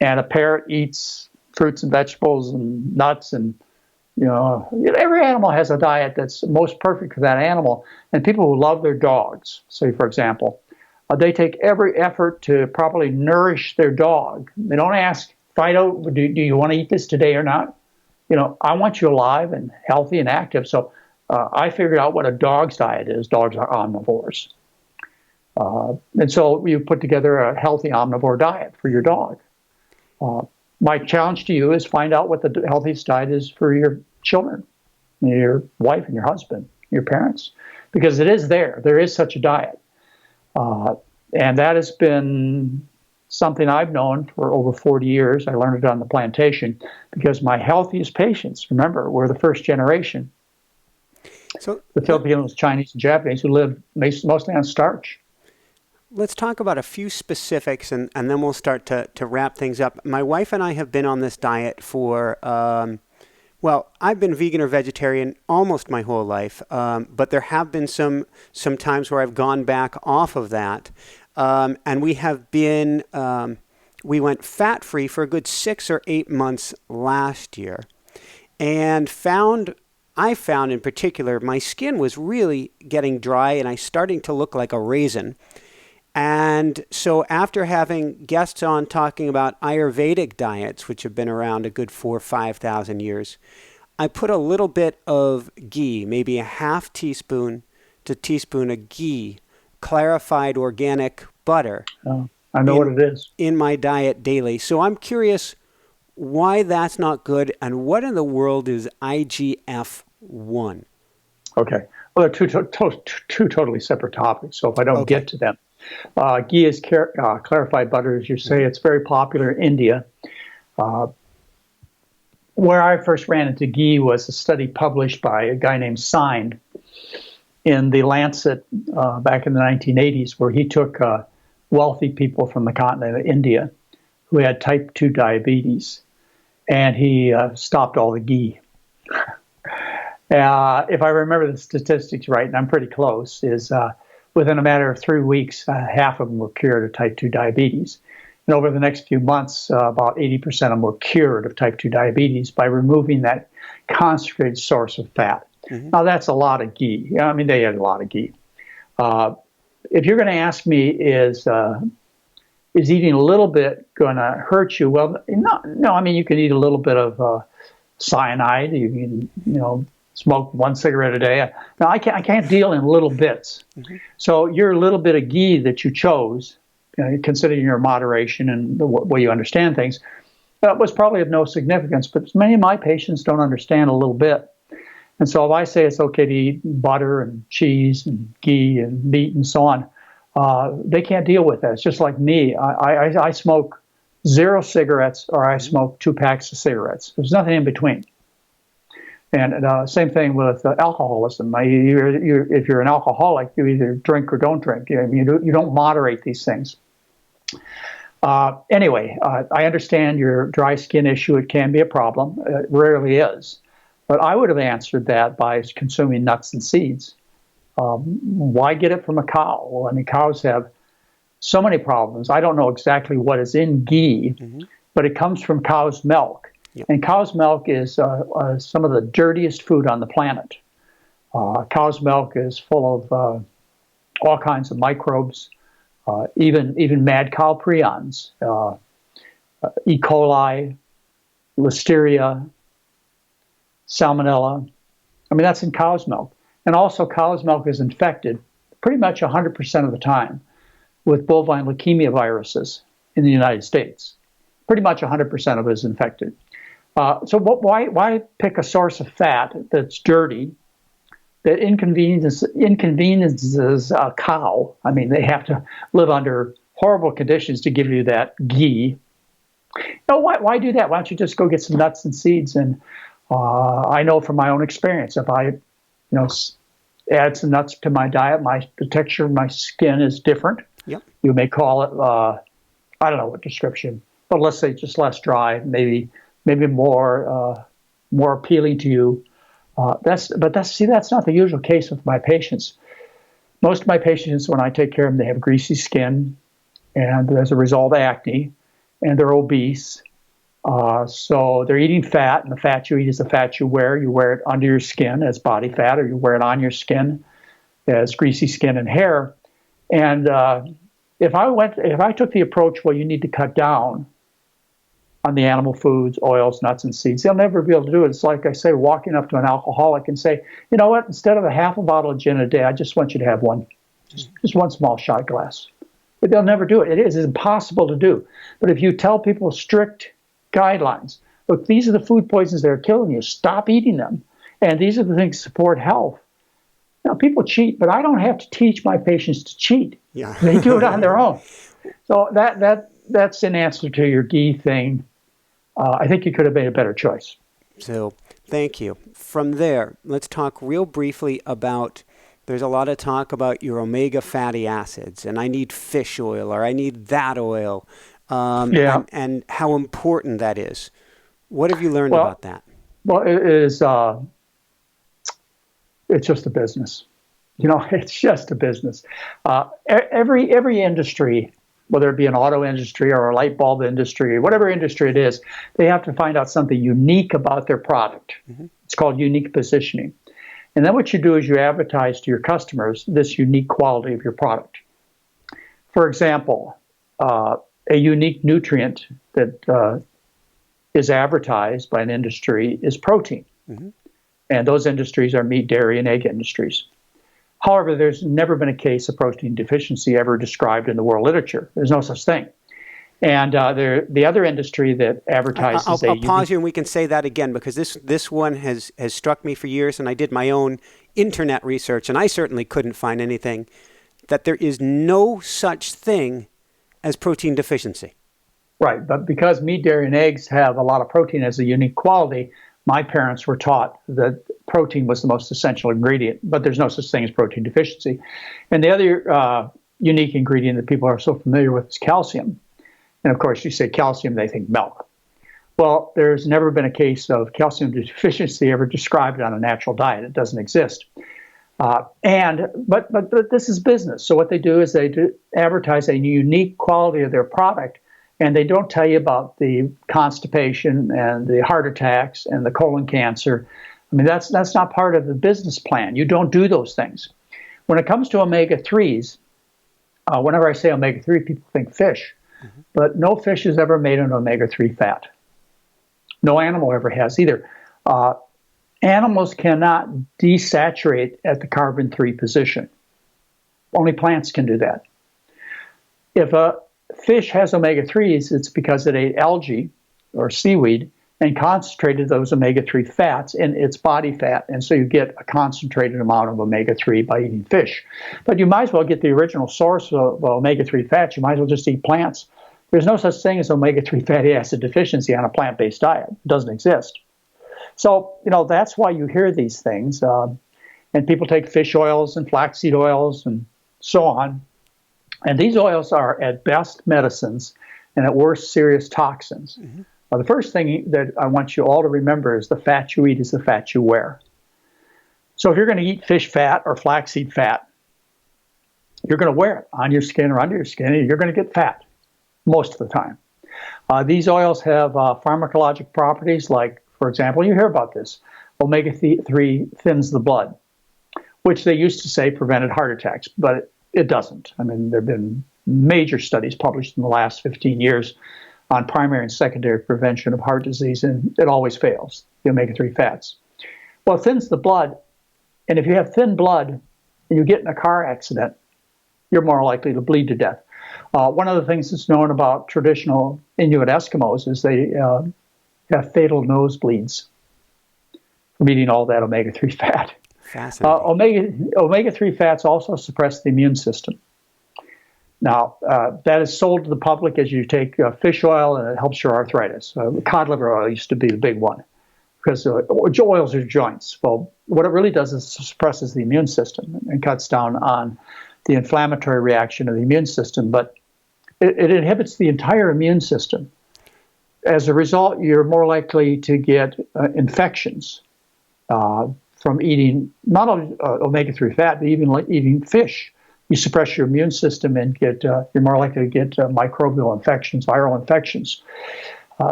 and a parrot eats fruits and vegetables and nuts, and every animal has a diet that's most perfect for that animal. And people who love their dogs, say for example, they take every effort to properly nourish their dog. They don't ask, Fido, do you want to eat this today or not? I want you alive and healthy and active. So I figured out what a dog's diet is. Dogs are omnivores. And so you put together a healthy omnivore diet for your dog. My challenge to you is find out what the healthiest diet is for your children, your wife and your husband, your parents, because it is there. There is such a diet. And that has been something I've known for over 40 years. I learned it on the plantation because my healthiest patients, remember, were the first generation. So the Filipinos, Chinese, and Japanese who lived mostly on starch. Let's talk about a few specifics, and then we'll start to wrap things up. My wife and I have been on this diet for, I've been vegan or vegetarian almost my whole life, but there have been some times where I've gone back off of that. And we have been, we went fat-free for a good 6 or 8 months last year, and I found in particular, my skin was really getting dry and I starting to look like a raisin. And so after having guests on talking about Ayurvedic diets, which have been around a good 4,000 or 5,000 years, I put a little bit of ghee, maybe a half teaspoon to teaspoon of ghee, clarified organic butter. Oh, I know what it is. In my diet daily. So I'm curious why that's not good, and what in the world is IGF-1? Okay. Well, they're two totally separate topics, so if I don't get to them. Ghee is clarified butter, as you say. It's very popular in India. Where I first ran into ghee was a study published by a guy named Sain in the Lancet back in the 1980s, where he took wealthy people from the continent of India who had type 2 diabetes, and he stopped all the ghee. If I remember the statistics right, and I'm pretty close, is within a matter of 3 weeks, half of them were cured of type 2 diabetes. And over the next few months, about 80% of them were cured of type 2 diabetes by removing that concentrated source of fat. Mm-hmm. Now, that's a lot of ghee. I mean, they had a lot of ghee. If you're going to ask me, is eating a little bit going to hurt you? Well, no. I mean, you can eat a little bit of cyanide. You can, smoke 1 cigarette a day. Now, I can't deal in little bits. Mm-hmm. So your little bit of ghee that you chose, considering your moderation and the way you understand things, was probably of no significance. But many of my patients don't understand a little bit. And so if I say it's okay to eat butter and cheese and ghee and meat and so on, they can't deal with that. It's just like me. I smoke 0 cigarettes or I smoke 2 packs of cigarettes. There's nothing in between. And same thing with alcoholism. If you're an alcoholic, you either drink or don't drink. You don't moderate these things. Anyway, I understand your dry skin issue. It can be a problem. It rarely is. But I would have answered that by consuming nuts and seeds. Why get it from a cow? Well, I mean, cows have so many problems. I don't know exactly what is in ghee, but it comes from cow's milk. Yep. And cow's milk is some of the dirtiest food on the planet. Cow's milk is full of all kinds of microbes, even mad cow prions, E. coli, listeria, salmonella. I mean, that's in cow's milk. And also, cow's milk is infected pretty much 100% of the time with bovine leukemia viruses in the United States. Pretty much 100% of it is infected. So why pick a source of fat that's dirty, that inconveniences a cow? I mean, they have to live under horrible conditions to give you that ghee. No, why do that? Why don't you just go get some nuts and seeds? And I know from my own experience, if I, add some nuts to my diet, the texture of my skin is different. Yep. You may call it, I don't know what description, but let's say just less dry, maybe more appealing to you. That's not the usual case with my patients. Most of my patients, when I take care of them, they have greasy skin, and as a result, acne, and they're obese. So they're eating fat, and the fat you eat is the fat you wear. You wear it under your skin as body fat, or you wear it on your skin as greasy skin and hair. And if I took the approach, well, you need to cut down on the animal foods, oils, nuts, and seeds, they'll never be able to do it. It's like I say, walking up to an alcoholic and say, you know what, instead of a half a bottle of gin a day, I just want you to have one, just one small shot glass. But they'll never do it. It's impossible to do. But if you tell people strict guidelines, look, these are the food poisons that are killing you, stop eating them, and these are the things that support health. Now, people cheat, but I don't have to teach my patients to cheat. Yeah. They do it on their own. So that's an answer to your ghee thing. I think you could have made a better choice. So, thank you. From there, let's talk real briefly about, there's a lot of talk about your omega fatty acids, and I need fish oil, or I need that oil, and how important that is. What have you learned about that? Well, it is, it's just a business. It's just a business. Every industry, whether it be an auto industry or a light bulb industry, or whatever industry it is, they have to find out something unique about their product. It's called unique positioning. And then what you do is you advertise to your customers this unique quality of your product. For example, a unique nutrient that is advertised by an industry is protein. And those industries are meat, dairy, and egg industries. However, there's never been a case of protein deficiency ever described in the world literature. There's no such thing. And the other industry that advertises... I'll pause you and we can say that again, because this one has struck me for years, and I did my own internet research, and I certainly couldn't find anything, that there is no such thing as protein deficiency. Right, but because meat, dairy, and eggs have a lot of protein as a unique quality, my parents were taught that protein was the most essential ingredient, but there's no such thing as protein deficiency. And the other unique ingredient that people are so familiar with is calcium. And of course, you say calcium, they think milk. Well, there's never been a case of calcium deficiency ever described on a natural diet. It doesn't exist. But this is business. So what they do is they advertise a unique quality of their product, and they don't tell you about the constipation and the heart attacks and the colon cancer. I mean, that's not part of the business plan. You don't do those things. When it comes to omega-3s, whenever I say omega-3, people think fish. But no fish has ever made an omega-3 fat. No animal ever has either. Animals cannot desaturate at the carbon-3 position. Only plants can do that. If a fish has omega-3s, it's because it ate algae or seaweed and concentrated those omega-3 fats in its body fat. And so you get a concentrated amount of omega-3 by eating fish. But you might as well get the original source of omega-3 fats. You might as well just eat plants. There's no such thing as omega-3 fatty acid deficiency on a plant-based diet. It doesn't exist. So, that's why you hear these things. And people take fish oils and flaxseed oils and so on. And these oils are at best medicines and at worst serious toxins. Mm-hmm. The first thing that I want you all to remember is the fat you eat is the fat you wear. So if you're going to eat fish fat or flaxseed fat, you're going to wear it on your skin or under your skin, and you're going to get fat most of the time. These oils have pharmacologic properties like, for example, you hear about this, omega-3 thins the blood, which they used to say prevented heart attacks, but it doesn't. I mean, there have been major studies published in the last 15 years on primary and secondary prevention of heart disease, and it always fails, the omega-3 fats. Well, it thins the blood, and if you have thin blood and you get in a car accident, you're more likely to bleed to death. One of the things that's known about traditional Inuit Eskimos is they have fatal nosebleeds from eating all that omega-3 fat. Fascinating. Omega-3 fats also suppress the immune system. Now, that is sold to the public as you take fish oil, and it helps your arthritis. Cod liver oil used to be the big one because oils are joints. Well, what it really does is suppresses the immune system and cuts down on the inflammatory reaction of the immune system, but it inhibits the entire immune system. As a result, you're more likely to get infections from eating not only omega-3 fat, but even like eating fish. You suppress your immune system and you're more likely to get microbial infections, viral infections.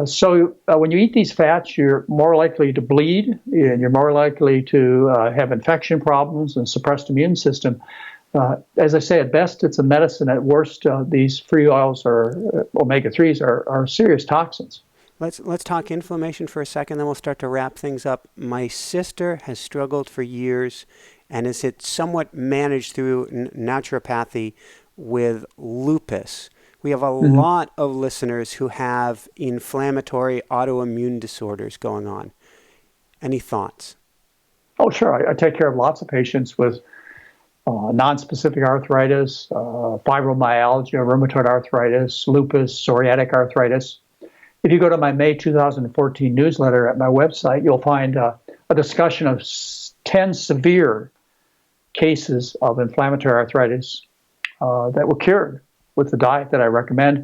So when you eat these fats, you're more likely to bleed, and you're more likely to have infection problems and suppressed immune system. As I say, at best, it's a medicine. At worst, these free oils or omega-3s are serious toxins. Let's talk inflammation for a second, then we'll start to wrap things up. My sister has struggled for years, and is it somewhat managed through naturopathy with lupus. We have a lot of listeners who have inflammatory autoimmune disorders going on. Any thoughts? Oh, sure. I take care of lots of patients with nonspecific arthritis, fibromyalgia, rheumatoid arthritis, lupus, psoriatic arthritis. If you go to my May 2014 newsletter at my website, you'll find a discussion of 10 severe cases of inflammatory arthritis that were cured with the diet that I recommend.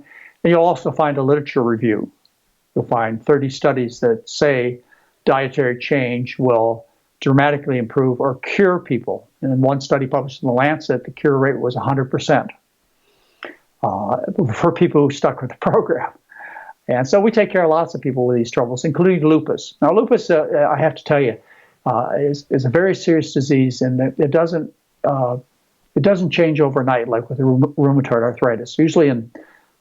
And you'll also find a literature review. You'll find 30 studies that say dietary change will dramatically improve or cure people. And in one study published in The Lancet, the cure rate was 100% for people who stuck with the program. And so we take care of lots of people with these troubles, including lupus. Now, lupus, I have to tell you, is a very serious disease, and it doesn't change overnight like with rheumatoid arthritis. Usually in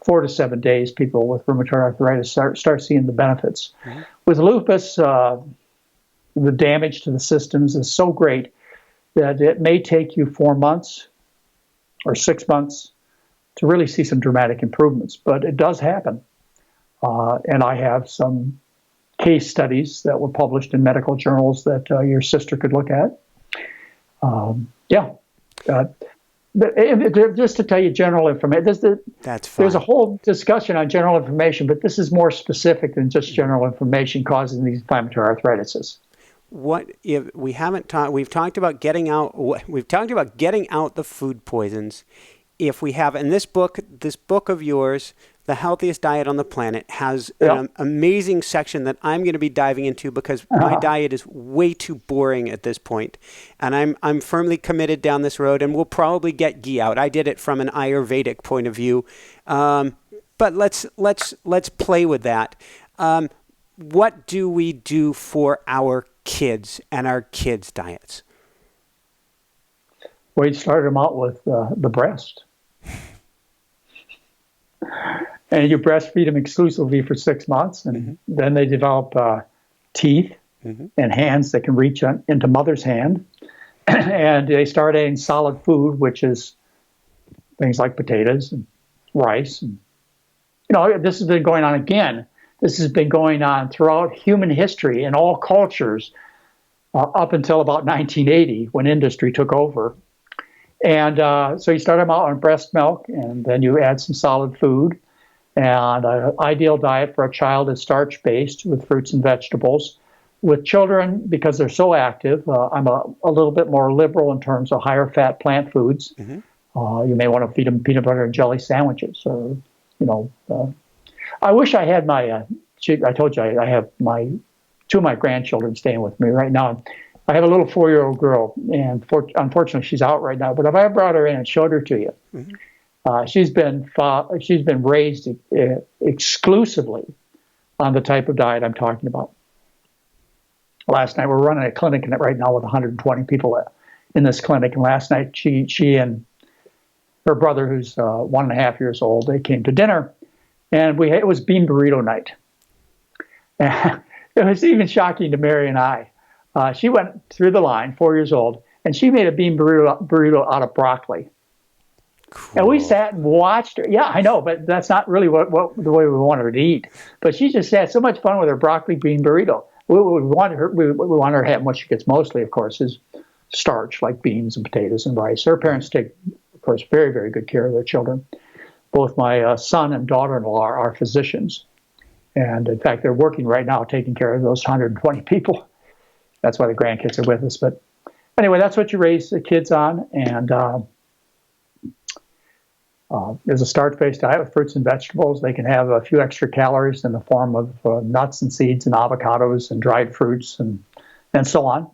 4 to 7 days, people with rheumatoid arthritis start seeing the benefits. Mm-hmm. With lupus, the damage to the systems is so great that it may take you 4 months or 6 months to really see some dramatic improvements, but it does happen. And I have some case studies that were published in medical journals that your sister could look at. Just to tell you general information, there's a whole discussion on general information, but this is more specific than just general information causing these inflammatory arthritis. What if we haven't talked? We've talked about getting out. We've talked about getting out the food poisons. If we have, in this book of yours, The Healthiest Diet on the Planet, has an amazing section that I'm going to be diving into because my diet is way too boring at this point, and I'm firmly committed down this road, and we'll probably get ghee out. I did it from an Ayurvedic point of view, but let's play with that. What do we do for our kids and our kids' diets? Well, you started them out with the breast. And you breastfeed them exclusively for 6 months, and then they develop teeth and hands that can reach into mother's hand. And they start eating solid food, which is things like potatoes and rice. And, this has been going on again. This has been going on throughout human history in all cultures up until about 1980 when industry took over. And so you start them out on breast milk, and then you add some solid food. And an ideal diet for a child is starch-based with fruits and vegetables. with children, because they're so active, I'm a little bit more liberal in terms of higher fat plant foods. You may want to feed them peanut butter and jelly sandwiches, or I wish I had my. I told you I have two of my grandchildren staying with me right now. I have a little 4-year-old girl, and unfortunately she's out right now. But if I brought her in and showed her to you, she's been raised exclusively on the type of diet I'm talking about. Last night, we're running a clinic right now with 120 people in this clinic, and last night she and her brother, who's 1.5 years old, they came to dinner, and it was bean burrito night. And it was even shocking to Mary and I. She went through the line, 4 years old, and she made a bean burrito out of broccoli. Cool. And we sat and watched her. Yeah, I know, but that's not really what the way we wanted her to eat. But she just had so much fun with her broccoli bean burrito. We want her to have what she gets mostly, of course, is starch, like beans and potatoes and rice. Her parents take, of course, very, very good care of their children. Both my son and daughter-in-law are physicians. And in fact, they're working right now taking care of those 120 people. That's why the grandkids are with us. But anyway, that's what you raise the kids on. And there's a starch-based diet with fruits and vegetables. They can have a few extra calories in the form of nuts and seeds and avocados and dried fruits and so on.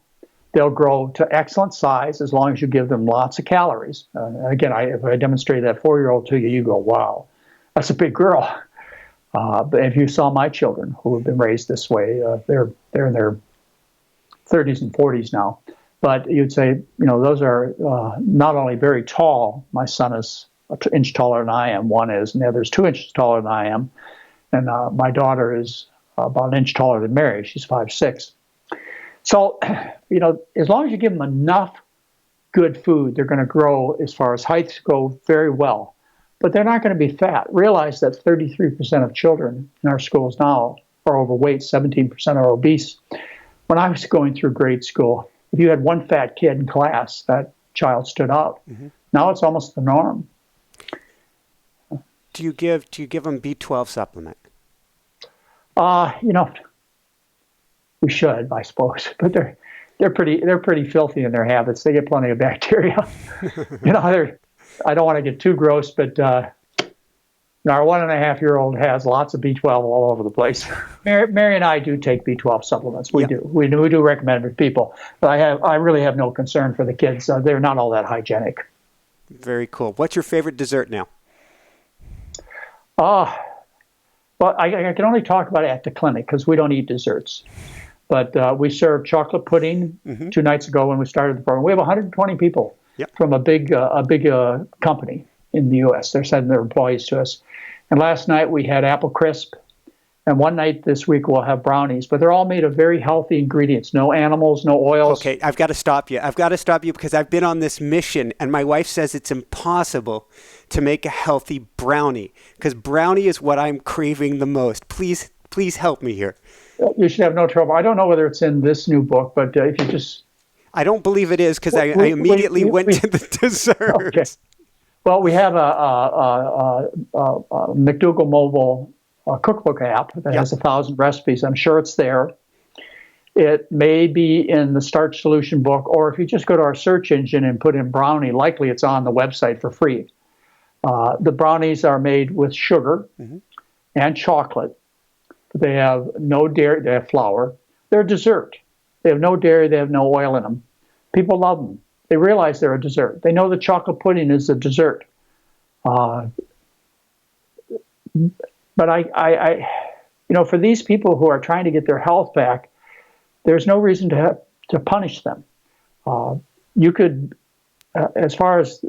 They'll grow to excellent size as long as you give them lots of calories. Again, if I demonstrate that 4-year-old to you, you go, wow, that's a big girl. But if you saw my children who have been raised this way, they're in their 30s and 40s now. But you'd say, those are not only very tall. My son is an inch taller than I am, one is, and the other's 2 inches taller than I am. And my daughter is about an inch taller than Mary. She's 5'6". So, as long as you give them enough good food, they're going to grow as far as heights go very well. But they're not going to be fat. Realize that 33% of children in our schools now are overweight, 17% are obese. When I was going through grade school, if you had one fat kid in class, that child stood out. Now it's almost the norm. Do you give them B12 supplement? We should, I suppose, but they're pretty filthy in their habits. They get plenty of bacteria. I don't want to get too gross, but our 1.5-year-old has lots of B12 all over the place. Mary and I do take B12 supplements. We do. We do recommend it for people. But I really have no concern for the kids. They're not all that hygienic. Very cool. What's your favorite dessert now? Well, I can only talk about it at the clinic because we don't eat desserts. But we served chocolate pudding 2 nights ago when we started the program. We have 120 people from a big company in the U.S. They're sending their employees to us. And last night we had apple crisp. And one night this week we'll have brownies. But they're all made of very healthy ingredients. No animals, no oils. Okay, I've got to stop you. Because I've been on this mission. And my wife says it's impossible to make a healthy brownie. Because brownie is what I'm craving the most. Please help me here. You should have no trouble. I don't know whether it's in this new book, but if you just... I don't believe it is because I immediately went to the desserts. Okay. Well, we have a McDougall Mobile cookbook app that has 1,000 recipes. I'm sure it's there. It may be in the Starch Solution book, or if you just go to our search engine and put in brownie, likely it's on the website for free. The brownies are made with sugar and chocolate. They have no dairy. They have flour. They're a dessert. They have no dairy. They have no oil in them. People love them. They realize they're a dessert. They know that chocolate pudding is a dessert. But I for these people who are trying to get their health back, there's no reason to punish them. You could, as far as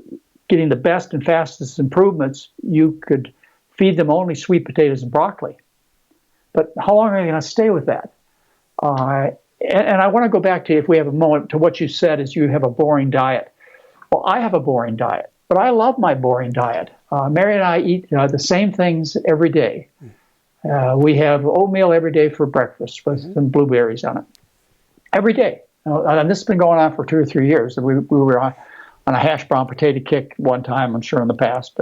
getting the best and fastest improvements, you could feed them only sweet potatoes and broccoli. But how long are they going to stay with that? And I want to go back to, if we have a moment, to what you said is you have a boring diet. Well, I have a boring diet, but I love my boring diet. Mary and I eat the same things every day. We have oatmeal every day for breakfast with some blueberries on it. Every day. And this has been going on for 2 or 3 years. We were on a hash brown potato kick one time, I'm sure, in the past.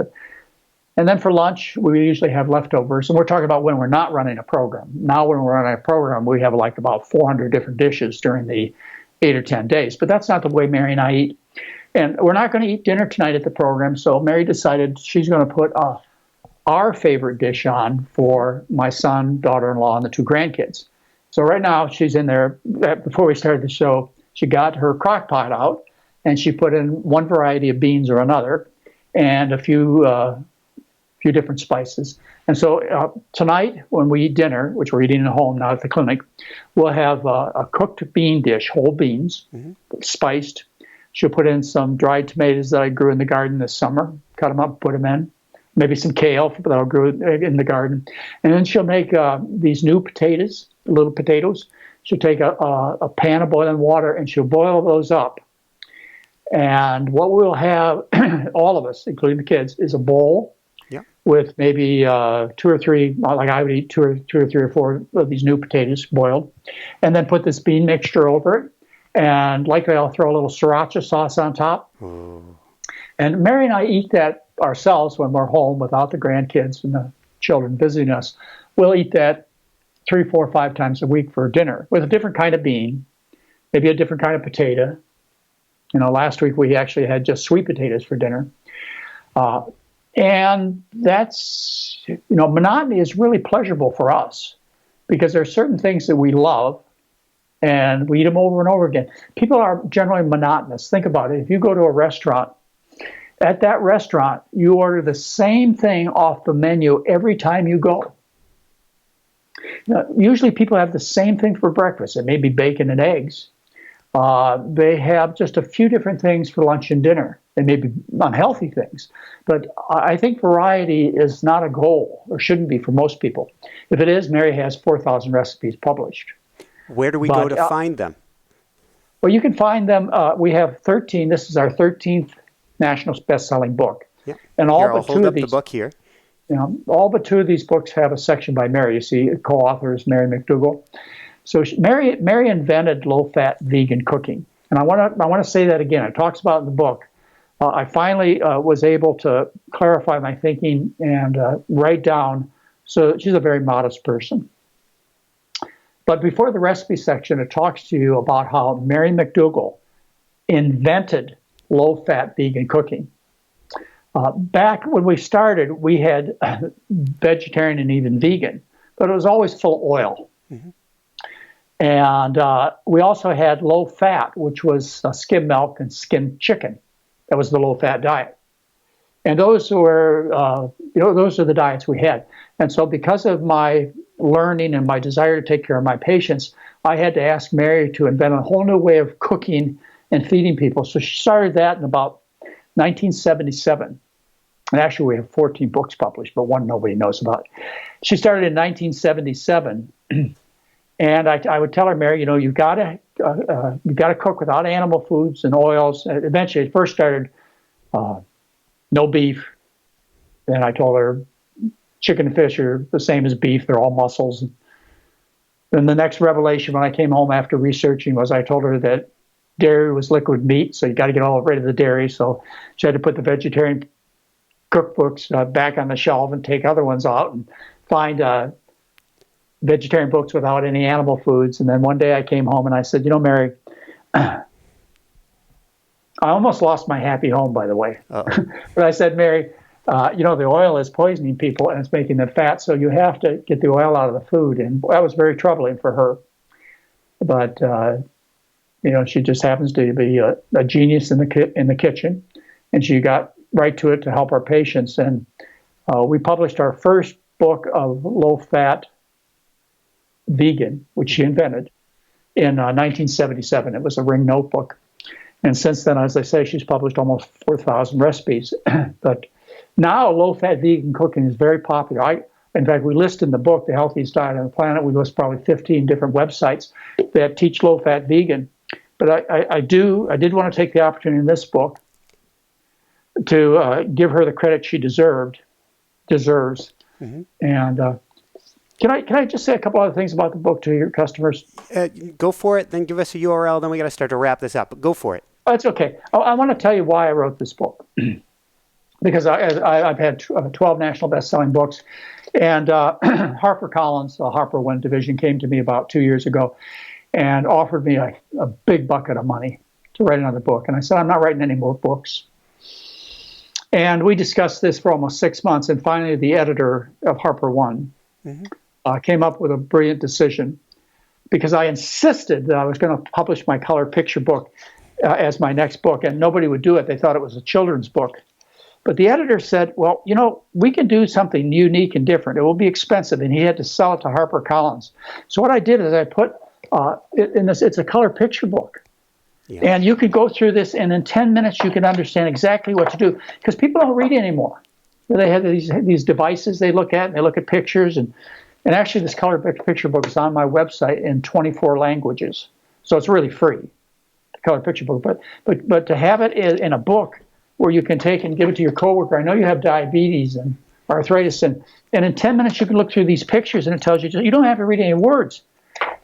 And then for lunch, we usually have leftovers. And we're talking about when we're not running a program. Now, when we're running a program, we have like about 400 different dishes during the 8 or 10 days. But that's not the way Mary and I eat. And we're not going to eat dinner tonight at the program. So Mary decided she's going to put our favorite dish on for my son, daughter-in-law, and the 2 grandkids. So right now, she's in there. Before we started the show, she got her crock pot out, and she put in one variety of beans or another, and a few different spices. And so tonight, when we eat dinner, which we're eating at home, not at the clinic, we'll have a cooked bean dish, whole beans, spiced. She'll put in some dried tomatoes that I grew in the garden this summer, cut them up, put them in. Maybe some kale that I grew in the garden. And then she'll make these new potatoes, little potatoes. She'll take a pan of boiling water and she'll boil those up. And what we'll have, all of us, including the kids, is a bowl with maybe 2 or 3, like I would eat 2 or 3 or 4 of these new potatoes boiled, and then put this bean mixture over it. And likely I'll throw a little sriracha sauce on top. And Mary and I eat that ourselves when we're home without the grandkids and the children visiting us. We'll eat that 3, 4, 5 times a week for dinner with a different kind of bean, maybe a different kind of potato. Last week we actually had just sweet potatoes for dinner. And that's, monotony is really pleasurable for us because there are certain things that we love and we eat them over and over again. People are generally monotonous. Think about it. If you go to a restaurant, at that restaurant, you order the same thing off the menu every time you go. Usually people have the same thing for breakfast. It may be bacon and eggs. They have just a few different things for lunch and dinner. They may be unhealthy things. But I think variety is not a goal, or shouldn't be for most people. If it is, Mary has 4,000 recipes published. Where do we go to find them? Well, you can find them. We have 13. This is our 13th national best-selling book. Yeah. And all here, but I'll hold 2 up of these, the book here. All but 2 of these books have a section by Mary. You see, co-author is Mary McDougall. So Mary invented low-fat vegan cooking, and I want to say that again. It talks about it in the book. I finally was able to clarify my thinking and write down. So she's a very modest person. But before the recipe section, it talks to you about how Mary McDougall invented low-fat vegan cooking. Back when we started, we had vegetarian and even vegan, but it was always full of oil. And we also had low-fat, which was skim milk and skimmed chicken. That was the low-fat diet. And those were, those are the diets we had. And so because of my learning and my desire to take care of my patients, I had to ask Mary to invent a whole new way of cooking and feeding people. So she started that in about 1977. And actually, we have 14 books published, but one nobody knows about. She started in 1977. And I would tell her, Mary, you've got to cook without animal foods and oils. And eventually, it first started no beef. Then I told her chicken and fish are the same as beef; they're all muscles. Then the next revelation, when I came home after researching, was I told her that dairy was liquid meat, so you got to get all rid of the dairy. So she had to put the vegetarian cookbooks back on the shelf and take other ones out and find vegetarian books without any animal foods. And then one day I came home and I said, Mary, I almost lost my happy home, by the way. But I said, Mary, the oil is poisoning people and it's making them fat, so you have to get the oil out of the food. And that was very troubling for her. But, she just happens to be a genius in the kitchen, and she got right to it to help our patients. And we published our first book of low-fat vegan, which she invented, in 1977. It was a Ring notebook. And since then, as I say, she's published almost 4,000 recipes. But now low-fat vegan cooking is very popular. In fact, we list in the book, The Healthiest Diet on the Planet, we list probably 15 different websites that teach low-fat vegan. But I did want to take the opportunity in this book to give her the credit she deserves. And can I just say a couple other things about the book to your customers? Go for it. Then give us a URL. Then we got to start to wrap this up. But go for it. Oh, that's okay. I want to tell you why I wrote this book. because I've had 12 national best-selling books. And HarperCollins, Harper One division, came to me about 2 years ago and offered me a big bucket of money to write another book. And I said, I'm not writing any more books. And we discussed this for almost 6 months. And finally, the editor of Harper One came up with a brilliant decision, because I insisted that I was going to publish my color picture book as my next book, and nobody would do it. They thought it was a children's book. But the editor said, well, we can do something unique and different. It will be expensive, and he had to sell it to HarperCollins. So what I did is I put it's a color picture book. Yeah. And you could go through this, and in 10 minutes you can understand exactly what to do, because people don't read anymore. They have these devices they look at, and they look at pictures, and actually this color picture book is on my website in 24 languages. So it's really free, the color picture book. But to have it in a book where you can take and give it to your coworker. I know you have diabetes and arthritis, and in 10 minutes you can look through these pictures, and it tells you don't have to read any words.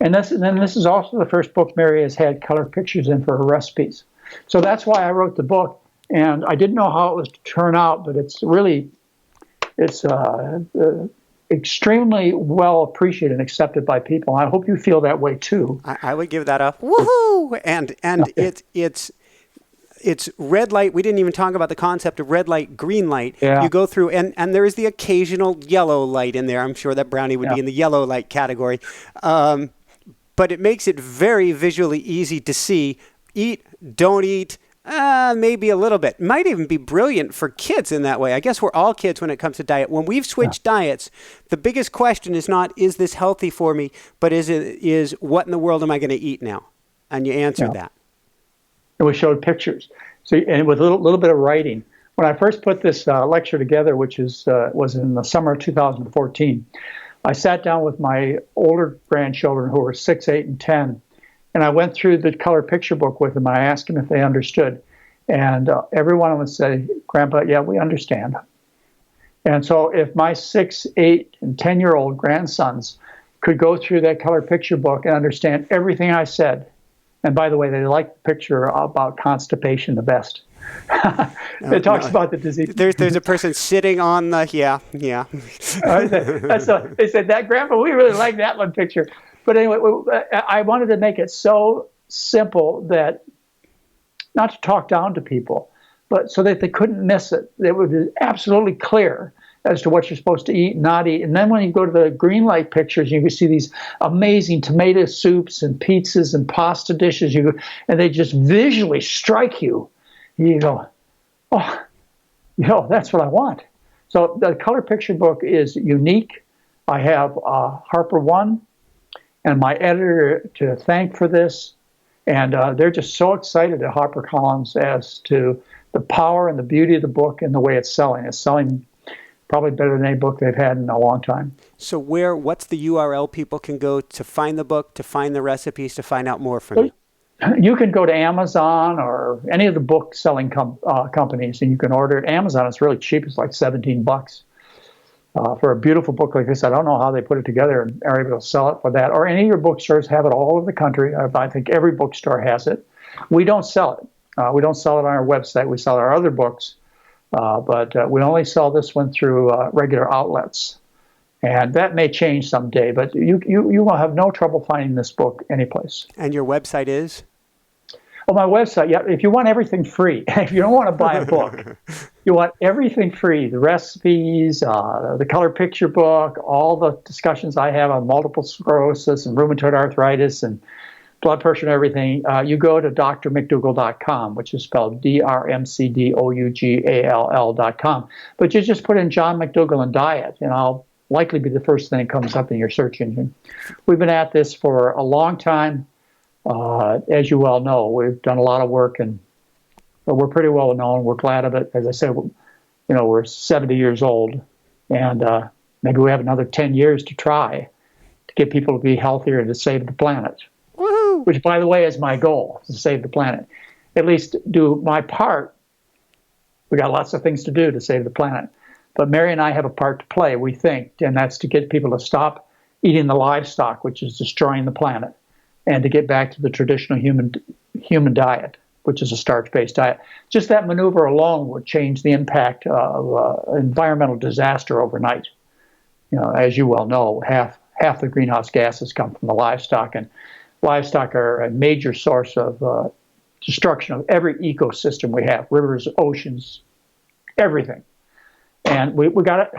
And this is also the first book Mary has had color pictures in for her recipes. So that's why I wrote the book, and I didn't know how it was to turn out, but it's extremely well appreciated and accepted by people. I hope you feel that way too. I would give that a woohoo, and it's red light. We didn't even talk about the concept of red light, green light. Yeah. You go through, and there is the occasional yellow light in there. I'm sure that brownie would be in the yellow light category. But it makes it very visually easy to see. Eat, don't eat, maybe a little bit. Might even be brilliant for kids in that way. I guess we're all kids when it comes to diet. When we've switched diets, the biggest question is not, is this healthy for me, but is what in the world am I going to eat now? And you answered that. And we showed pictures. So, and with a little bit of writing. When I first put this lecture together, which was in the summer of 2014, I sat down with my older grandchildren who were 6, 8, and 10, and I went through the color picture book with them. I asked them if they understood. And every one of them said, Grandpa, yeah, we understand. And so if my 6, 8, and 10-year-old grandsons could go through that color picture book and understand everything I said, and by the way, they like the picture about constipation the best. It talks about the disease. There's a person sitting on the, yeah. So they said, that Grandpa, we really like that one picture. But anyway, I wanted to make it so simple that, not to talk down to people, but so that they couldn't miss it. It would be absolutely clear as to what you're supposed to eat and not eat. And then when you go to the green light pictures, you can see these amazing tomato soups and pizzas and pasta dishes, and they just visually strike you. You go, oh, that's what I want. So the color picture book is unique. I have Harper One and my editor to thank for this. And they're just so excited at HarperCollins as to the power and the beauty of the book and the way it's selling. It's selling probably better than any book they've had in a long time. So what's the URL people can go to find the book, to find the recipes, to find out more from you? You can go to Amazon or any of the book selling companies, and you can order it. Amazon, it's really cheap. It's like $17 for a beautiful book like this. I don't know how they put it together and are able to sell it for that. Or any of your bookstores have it all over the country. I think every bookstore has it. We don't sell it. We don't sell it on our website. We sell our other books. But we only sell this one through regular outlets. And that may change someday, but you will have no trouble finding this book anyplace. And your website is? Oh, my website, yeah. If you want everything free, if you don't want to buy a book, you want everything free, the recipes, the color picture book, all the discussions I have on multiple sclerosis and rheumatoid arthritis and blood pressure and everything, you go to drmcdougall.com, which is spelled drmcdougall.com. But you just put in John McDougall and diet, and I'll likely be the first thing that comes up in your search engine. We've been at this for a long time. As you well know, we've done a lot of work, and we're pretty well known. We're glad of it. As I said, we're 70 years old, and maybe we have another 10 years to try to get people to be healthier and to save the planet. Woohoo! Which, by the way, is my goal, to save the planet. At least do my part. We got lots of things to do to save the planet. But Mary and I have a part to play, we think, and that's to get people to stop eating the livestock, which is destroying the planet, and to get back to the traditional human diet. which is a starch-based diet. Just that maneuver alone would change the impact of environmental disaster overnight. As you well know, half the greenhouse gases come from the livestock, and livestock are a major source of destruction of every ecosystem we have: rivers, oceans, everything. And we got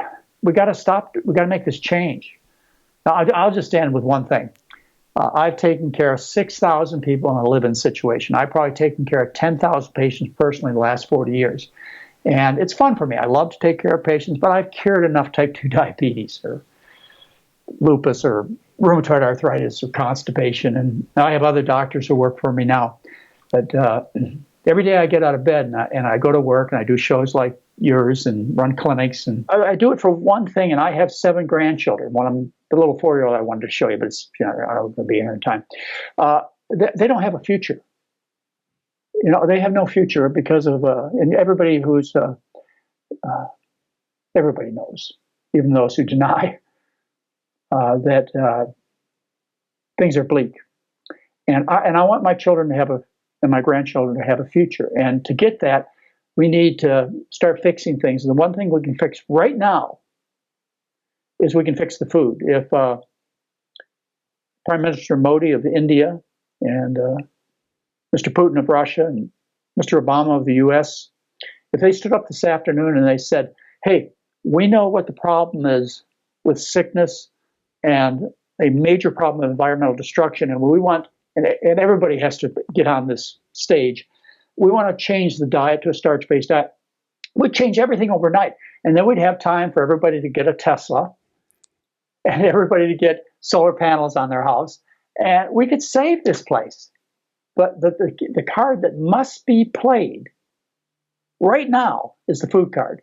to stop. We got to make this change. Now, I'll just end with one thing. I've taken care of 6,000 people in a live-in situation. I've probably taken care of 10,000 patients personally in the last 40 years. And it's fun for me. I love to take care of patients, but I've cured enough type 2 diabetes or lupus or rheumatoid arthritis or constipation. And I have other doctors who work for me now. But every day I get out of bed and I go to work and I do shows like yours and run clinics. And I do it for one thing, and I have 7 grandchildren. One of them, the little 4-year-old I wanted to show you, but it's, I don't know, going to be here in time. They don't have a future. They have no future because of, and everybody everybody knows, even those who deny, that things are bleak. And I want my children to have and my grandchildren to have a future. And to get that, we need to start fixing things. And the one thing we can fix right now is we can fix the food. If Prime Minister Modi of India and Mr. Putin of Russia and Mr. Obama of the US, if they stood up this afternoon and they said, hey, we know what the problem is with sickness and a major problem of environmental destruction, and we want, and everybody has to get on this stage, we want to change the diet to a starch-based diet. We'd change everything overnight, and then we'd have time for everybody to get a Tesla and everybody to get solar panels on their house, and we could save this place. But the card that must be played right now is the food card,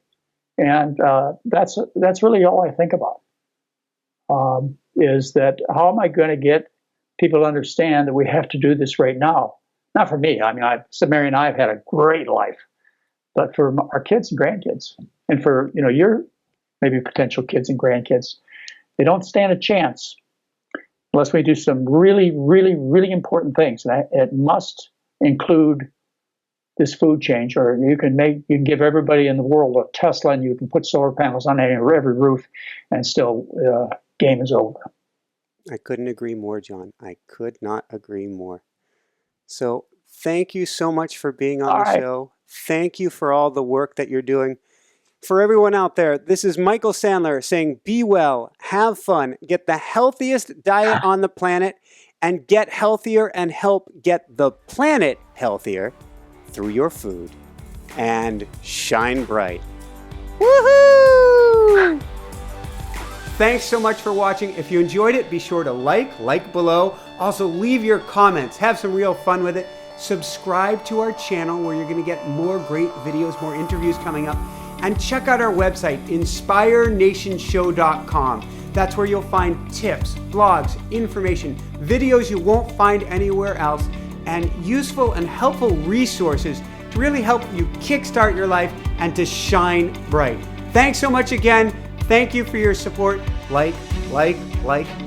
and that's really all I think about. Is that how am I going to get people to understand that we have to do this right now? Not for me. I mean, Mary and I have had a great life, but for our kids and grandkids, and for your maybe potential kids and grandkids, they don't stand a chance unless we do some really, really, really important things. And it must include this food change, or you can give everybody in the world a Tesla, and you can put solar panels on every roof, and still game is over. I couldn't agree more, John. I could not agree more. So thank you so much for being on the show. Thank you for all the work that you're doing. For everyone out there, this is Michael Sandler saying, be well, have fun, get the healthiest diet on the planet, and get healthier and help get the planet healthier through your food. And shine bright. Woohoo! Thanks so much for watching. If you enjoyed it, be sure to like below. Also, leave your comments. Have some real fun with it. Subscribe to our channel where you're going to get more great videos, more interviews coming up. And check out our website, inspirenationshow.com. That's where you'll find tips, blogs, information, videos you won't find anywhere else, and useful and helpful resources to really help you kickstart your life and to shine bright. Thanks so much again. Thank you for your support. Like,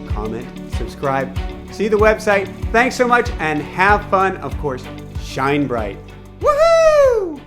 comment, subscribe. See the website. Thanks so much and have fun. Of course, shine bright. Woohoo!